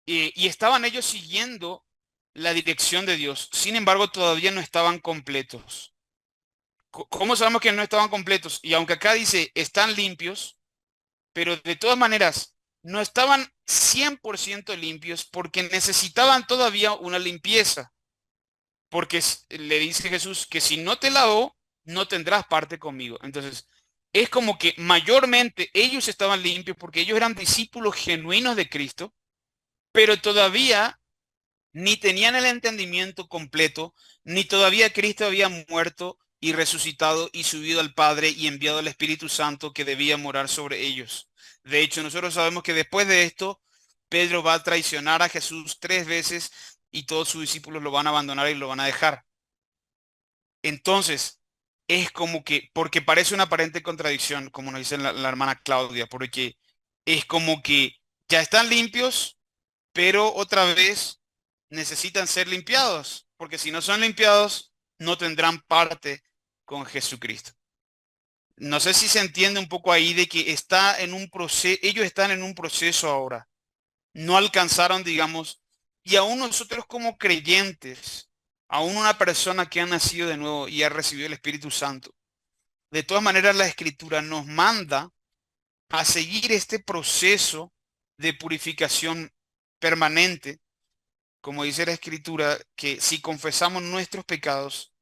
y estaban ellos siguiendo la dirección de Dios. Sin embargo, todavía no estaban completos. ¿Cómo sabemos que no estaban completos? Y aunque acá dice, están limpios, pero de todas maneras, no estaban 100% limpios porque necesitaban todavía una limpieza. Porque le dice Jesús que si no te lavó, no tendrás parte conmigo. Entonces, es como que mayormente ellos estaban limpios porque ellos eran discípulos genuinos de Cristo, pero todavía ni tenían el entendimiento completo, ni todavía Cristo había muerto y resucitado y subido al Padre y enviado al Espíritu Santo que debía morar sobre ellos. De hecho, nosotros sabemos que después de esto, Pedro va a traicionar a Jesús 3 veces y todos sus discípulos lo van a abandonar y lo van a dejar. Entonces, es como que, porque parece una aparente contradicción, como nos dice la hermana Claudia, porque es como que ya están limpios, pero otra vez necesitan ser limpiados, porque si no son limpiados, no tendrán parte con Jesucristo. No sé si se entiende un poco ahí de que está en un proceso, ellos están en un proceso ahora, no alcanzaron, digamos, y aún nosotros como creyentes, aún una persona que ha nacido de nuevo y ha recibido el Espíritu Santo, de todas maneras la Escritura nos manda a seguir este proceso de purificación permanente, como dice la Escritura, que si confesamos nuestros pecados,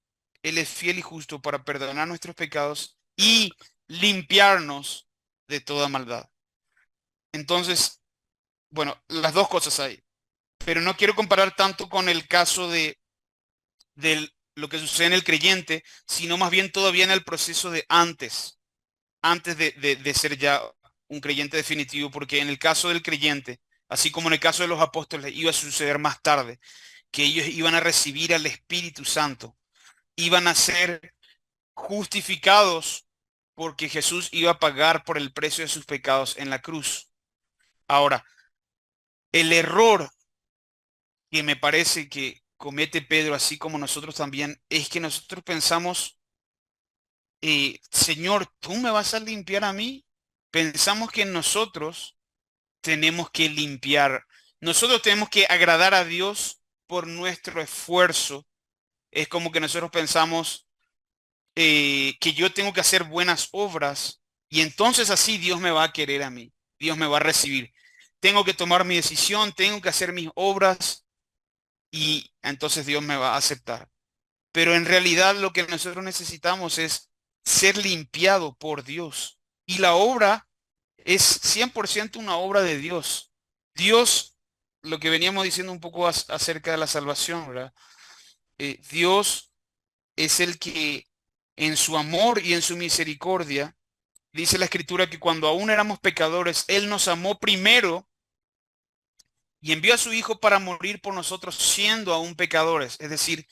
Él es fiel y justo para perdonar nuestros pecados y limpiarnos de toda maldad. Entonces, bueno, las dos cosas hay, pero no quiero comparar tanto con el caso de lo que sucede en el creyente, sino más bien todavía en el proceso de antes de ser ya un creyente definitivo, porque en el caso del creyente, así como en el caso de los apóstoles, iba a suceder más tarde, que ellos iban a recibir al Espíritu Santo, iban a ser justificados porque Jesús iba a pagar por el precio de sus pecados en la cruz. Ahora, el error que me parece que comete Pedro, así como nosotros también, es que nosotros pensamos, Señor, ¿tú me vas a limpiar a mí? Pensamos que nosotros tenemos que limpiar, nosotros tenemos que agradar a Dios por nuestro esfuerzo. Es como que nosotros pensamos que yo tengo que hacer buenas obras y entonces así Dios me va a querer a mí, Dios me va a recibir. Tengo que tomar mi decisión, tengo que hacer mis obras y entonces Dios me va a aceptar. Pero en realidad lo que nosotros necesitamos es ser limpiado por Dios. Y la obra es 100% una obra de Dios. Dios, lo que veníamos diciendo un poco acerca de la salvación, ¿verdad? Dios es el que en su amor y en su misericordia, dice la escritura que cuando aún éramos pecadores, Él nos amó primero y envió a su Hijo para morir por nosotros siendo aún pecadores. Es decir,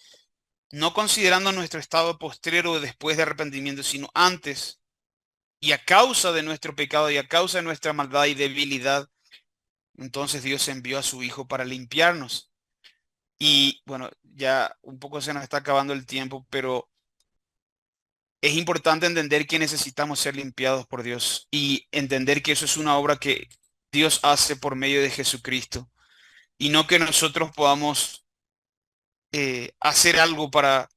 no considerando nuestro estado postrero después de arrepentimiento, sino antes, y a causa de nuestro pecado y a causa de nuestra maldad y debilidad, entonces Dios envió a su Hijo para limpiarnos. Y bueno, ya un poco se nos está acabando el tiempo, pero es importante entender que necesitamos ser limpiados por Dios y entender que eso es una obra que Dios hace por medio de Jesucristo y no que nosotros podamos hacer algo para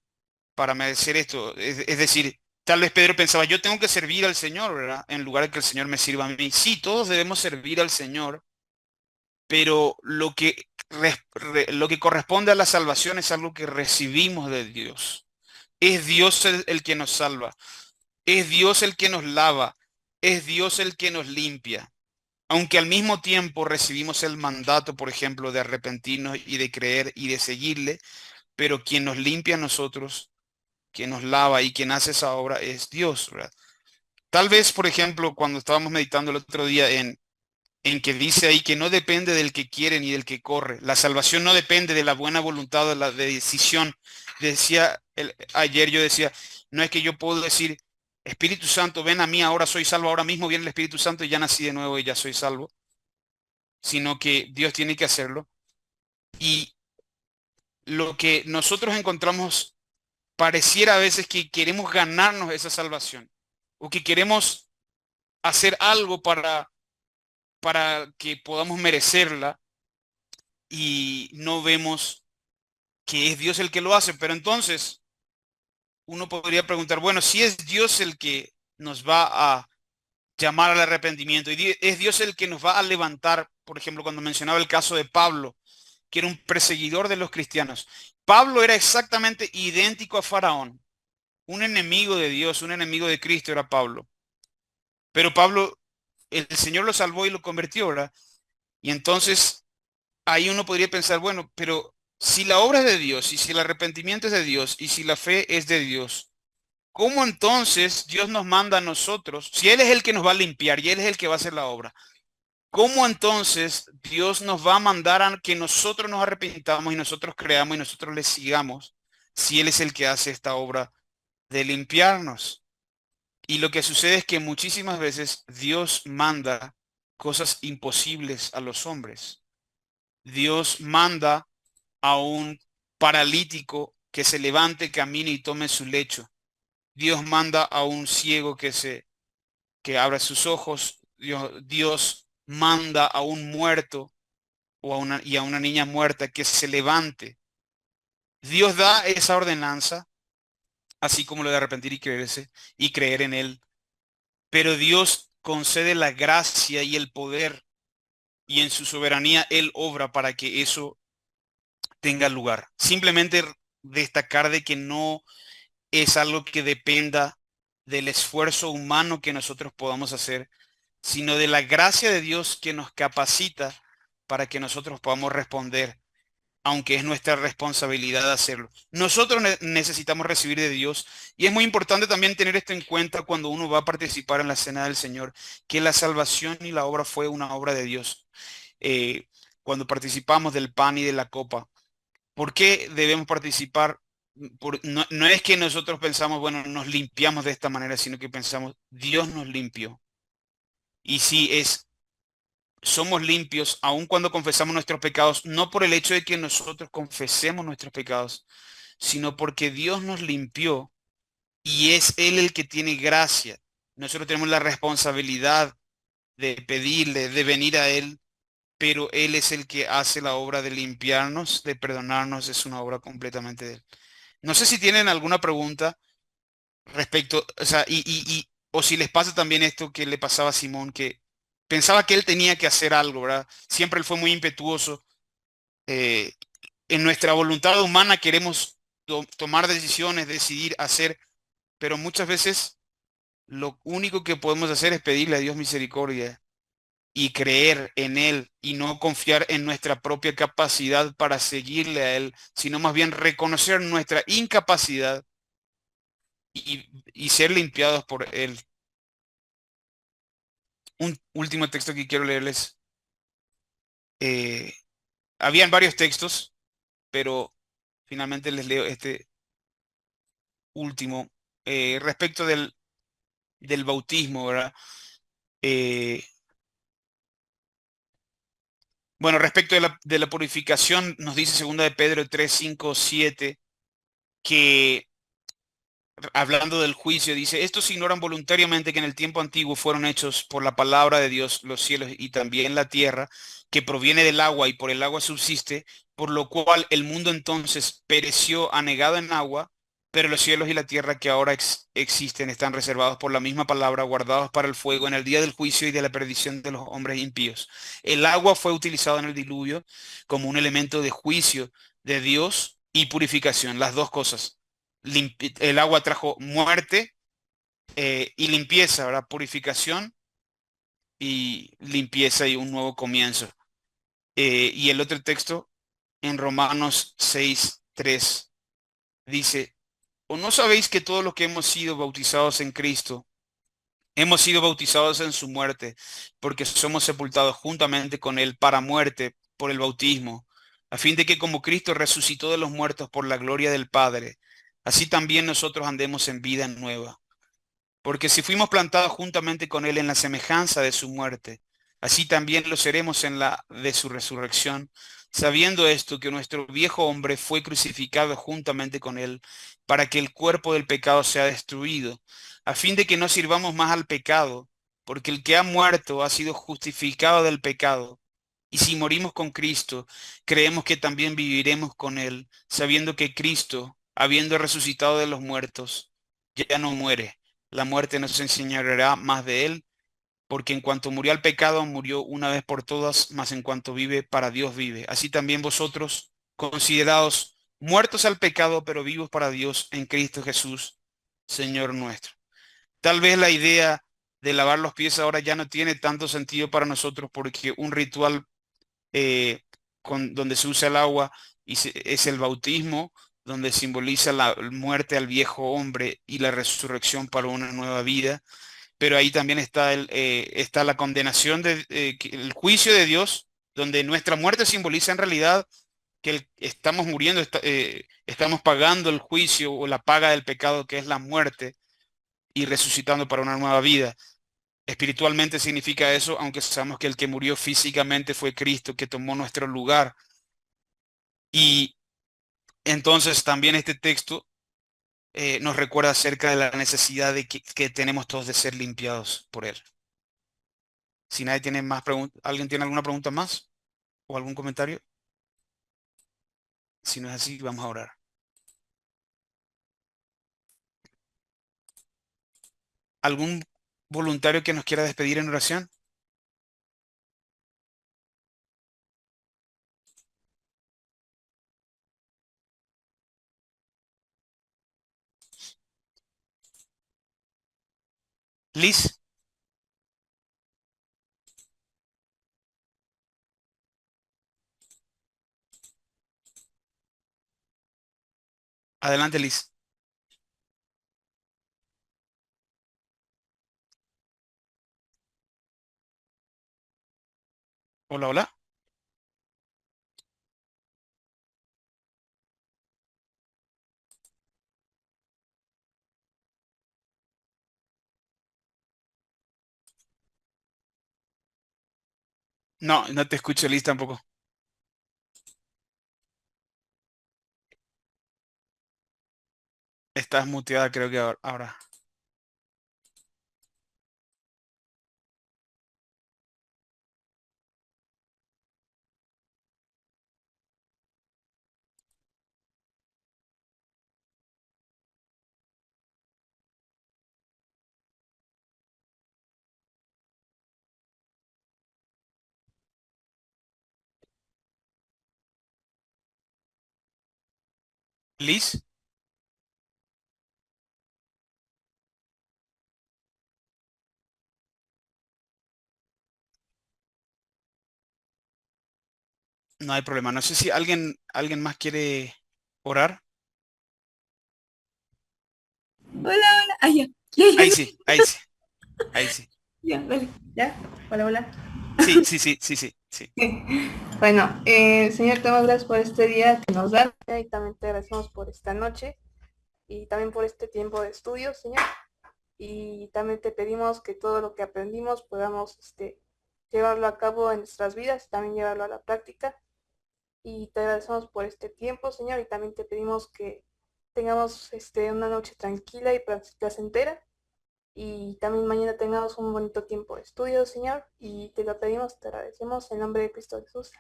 merecer esto. Es decir, tal vez Pedro pensaba, yo tengo que servir al Señor, ¿verdad? En lugar de que el Señor me sirva a mí. Sí, todos debemos servir al Señor, pero lo que corresponde a la salvación es algo que recibimos de Dios. Es Dios el que nos salva. Es Dios el que nos lava. Es Dios el que nos limpia. Aunque al mismo tiempo recibimos el mandato, por ejemplo, de arrepentirnos y de creer y de seguirle, pero quien nos limpia a nosotros, quien nos lava y quien hace esa obra es Dios, ¿verdad? Tal vez, por ejemplo, cuando estábamos meditando el otro día en que dice ahí que no depende del que quiere ni del que corre. La salvación no depende de la buena voluntad o de la decisión. Ayer yo decía, no es que yo puedo decir, Espíritu Santo, ven a mí, ahora soy salvo, ahora mismo viene el Espíritu Santo y ya nací de nuevo y ya soy salvo, sino que Dios tiene que hacerlo. Y lo que nosotros encontramos pareciera a veces que queremos ganarnos esa salvación o que queremos hacer algo para que podamos merecerla y no vemos que es Dios el que lo hace. Pero entonces uno podría preguntar, bueno, si es Dios el que nos va a llamar al arrepentimiento y es Dios el que nos va a levantar, por ejemplo, cuando mencionaba el caso de Pablo, que era un perseguidor de los cristianos. Pablo era exactamente idéntico a Faraón, un enemigo de Dios, un enemigo de Cristo era Pablo. Pero Pablo, el Señor lo salvó y lo convirtió, ¿verdad? Y entonces ahí uno podría pensar, bueno, pero si la obra es de Dios y si el arrepentimiento es de Dios y si la fe es de Dios, ¿cómo entonces Dios nos manda a nosotros? Si Él es el que nos va a limpiar y Él es el que va a hacer la obra, ¿cómo entonces Dios nos va a mandar a que nosotros nos arrepintamos y nosotros creamos y nosotros le sigamos si Él es el que hace esta obra de limpiarnos? Y lo que sucede es que muchísimas veces Dios manda cosas imposibles a los hombres. Dios manda a un paralítico que se levante, camine y tome su lecho. Dios manda a un ciego que abra sus ojos. Dios manda a un muerto y a una niña muerta que se levante. Dios da esa ordenanza, así como lo de arrepentir y creer en Él. Pero Dios concede la gracia y el poder y en su soberanía Él obra para que eso tenga lugar. Simplemente destacar de que no es algo que dependa del esfuerzo humano que nosotros podamos hacer, sino de la gracia de Dios que nos capacita para que nosotros podamos responder, aunque es nuestra responsabilidad hacerlo. Nosotros necesitamos recibir de Dios y es muy importante también tener esto en cuenta cuando uno va a participar en la cena del Señor, que la salvación y la obra fue una obra de Dios. Cuando participamos del pan y de la copa, ¿por qué debemos participar? No es que nosotros pensamos, bueno, nos limpiamos de esta manera, sino que pensamos, Dios nos limpió. Y si es somos limpios aun cuando confesamos nuestros pecados, no por el hecho de que nosotros confesemos nuestros pecados, sino porque Dios nos limpió y es Él el que tiene gracia. Nosotros tenemos la responsabilidad de pedirle, de venir a Él, pero Él es el que hace la obra de limpiarnos, de perdonarnos, es una obra completamente de Él. No sé si tienen alguna pregunta respecto, o sea, o si les pasa también esto que le pasaba a Simón, que pensaba que él tenía que hacer algo, ¿verdad? Siempre él fue muy impetuoso. eh, en nuestra voluntad humana queremos tomar decisiones, decidir, hacer, pero muchas veces lo único que podemos hacer es pedirle a Dios misericordia y creer en Él y no confiar en nuestra propia capacidad para seguirle a Él, sino más bien reconocer nuestra incapacidad y ser limpiados por Él. Un último texto que quiero leerles. eh, Habían varios textos, pero finalmente les leo este último respecto del bautismo, ¿verdad? Eh, bueno, respecto de la purificación, nos dice segunda de Pedro 3 5 7 que hablando del juicio, dice, estos ignoran voluntariamente que en el tiempo antiguo fueron hechos por la palabra de Dios los cielos y también la tierra, que proviene del agua y por el agua subsiste, por lo cual el mundo entonces pereció anegado en agua, pero los cielos y la tierra que ahora existen están reservados por la misma palabra, guardados para el fuego en el día del juicio y de la perdición de los hombres impíos. El agua fue utilizado en el diluvio como un elemento de juicio de Dios y purificación, las dos cosas. El agua trajo muerte y limpieza, ¿verdad? Purificación y limpieza y un nuevo comienzo. Y el otro texto en Romanos 6:3 dice, ¿o no sabéis que todos los que hemos sido bautizados en Cristo, hemos sido bautizados en su muerte, porque somos sepultados juntamente con Él para muerte por el bautismo, a fin de que como Cristo resucitó de los muertos por la gloria del Padre, así también nosotros andemos en vida nueva? Porque si fuimos plantados juntamente con Él en la semejanza de su muerte, así también lo seremos en la de su resurrección, sabiendo esto, que nuestro viejo hombre fue crucificado juntamente con Él, para que el cuerpo del pecado sea destruido, a fin de que no sirvamos más al pecado, porque el que ha muerto ha sido justificado del pecado. Y si morimos con Cristo, creemos que también viviremos con Él, sabiendo que Cristo, habiendo resucitado de los muertos, ya no muere. La muerte no se enseñará más de él, porque en cuanto murió al pecado, murió una vez por todas, mas en cuanto vive, para Dios vive. Así también vosotros, considerados muertos al pecado, pero vivos para Dios en Cristo Jesús, Señor nuestro. Tal vez la idea de lavar los pies ahora ya no tiene tanto sentido para nosotros porque un ritual donde se usa el agua es el bautismo, donde simboliza la muerte al viejo hombre y la resurrección para una nueva vida. Pero ahí también está, está la condenación, el juicio de Dios, donde nuestra muerte simboliza en realidad que estamos muriendo, estamos pagando el juicio o la paga del pecado que es la muerte y resucitando para una nueva vida. Espiritualmente significa eso, aunque sabemos que el que murió físicamente fue Cristo, que tomó nuestro lugar. Y entonces también este texto nos recuerda acerca de la necesidad que tenemos todos de ser limpiados por Él. Si nadie tiene más preguntas, ¿alguien tiene alguna pregunta más o algún comentario? Si no es así, vamos a orar. ¿Algún voluntario que nos quiera despedir en oración? Liz, adelante Liz. Hola, hola. No, no te escucho, Liz, tampoco. Estás muteada, creo que ahora. Liz, no hay problema. No sé si alguien más quiere orar. Hola, hola. Ah, ya. Ya, ya, Ahí sí, ahí sí, ahí sí. ya, dale. Ya. Hola, hola. Sí, sí, sí, sí, sí, sí. Bueno, Señor, te damos gracias por este día que nos da y también te agradecemos por esta noche y también por este tiempo de estudio, Señor. Y también te pedimos que todo lo que aprendimos podamos llevarlo a cabo en nuestras vidas y también llevarlo a la práctica. Y te agradecemos por este tiempo, Señor, y también te pedimos que tengamos una noche tranquila y placentera. Y también mañana tengamos un bonito tiempo de estudio, Señor, y te lo pedimos, te agradecemos en nombre de Cristo Jesús.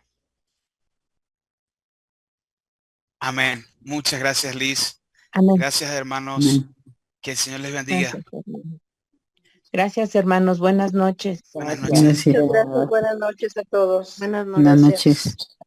Amén. Muchas gracias, Liz. Amén. Gracias, hermanos. Amén. Que el Señor les bendiga. Gracias, hermanos. Gracias, hermanos. Buenas noches. Buenas Gracias. noches. Gracias. Muchas gracias. Buenas noches a todos. Buenas noches. Buenas Gracias. noches.